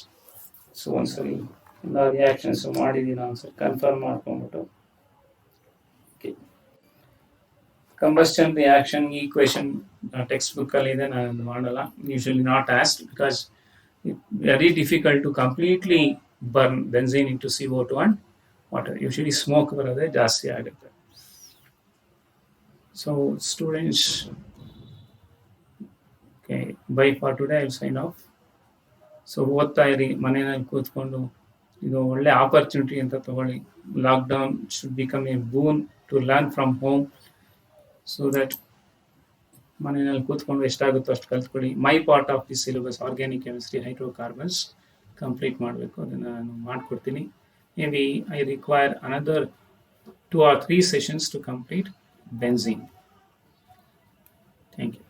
So ಒಂದ್ಸರಿ ಎಲ್ಲ ರಿಯಾಕ್ಷನ್ಸ್ ಮಾಡಿದ್ದೀನಿ, ಒಂದ್ಸರಿ ಕನ್ಫರ್ಮ್ ಮಾಡ್ಕೊಂಡ್ಬಿಟ್ಟು combustion reaction equation textbook ಅಲ್ಲಿ ಇದೆ, ನಾನು ಮಾಡಲ್ಲ. Usually not asked because it very difficult to completely burn benzene into CO2 and water. Usually smoke ಬರೋದೇ ಜಾಸ್ತಿ ಆಗುತ್ತೆ. So students, okay, bye for today I will sign off. So ಓದ್ತಾ ಇರಿ ಮನೆಯಲ್ಲಿ ಕೂತ್ಕೊಂಡು, ಇದು ಒಳ್ಳೆ ಆಪರ್ಚುನಿಟಿ ಅಂತ ತಗೊಳ್ಳಿ. Lockdown should become a boon to learn from home. So that ಮನೆಯಲ್ಲಿ ಕೂತ್ಕೊಂಡು ಎಷ್ಟಾಗುತ್ತೋ ಅಷ್ಟು ಕಲ್ತ್ಕೊಳ್ಳಿ. My part of the syllabus organic chemistry hydrocarbons complete ಮಾಡಬೇಕು, ಅದನ್ನು ನಾನು ಮಾಡಿಕೊಡ್ತೀನಿ. May be I require another 2 or 3 sessions to complete benzene. Thank you.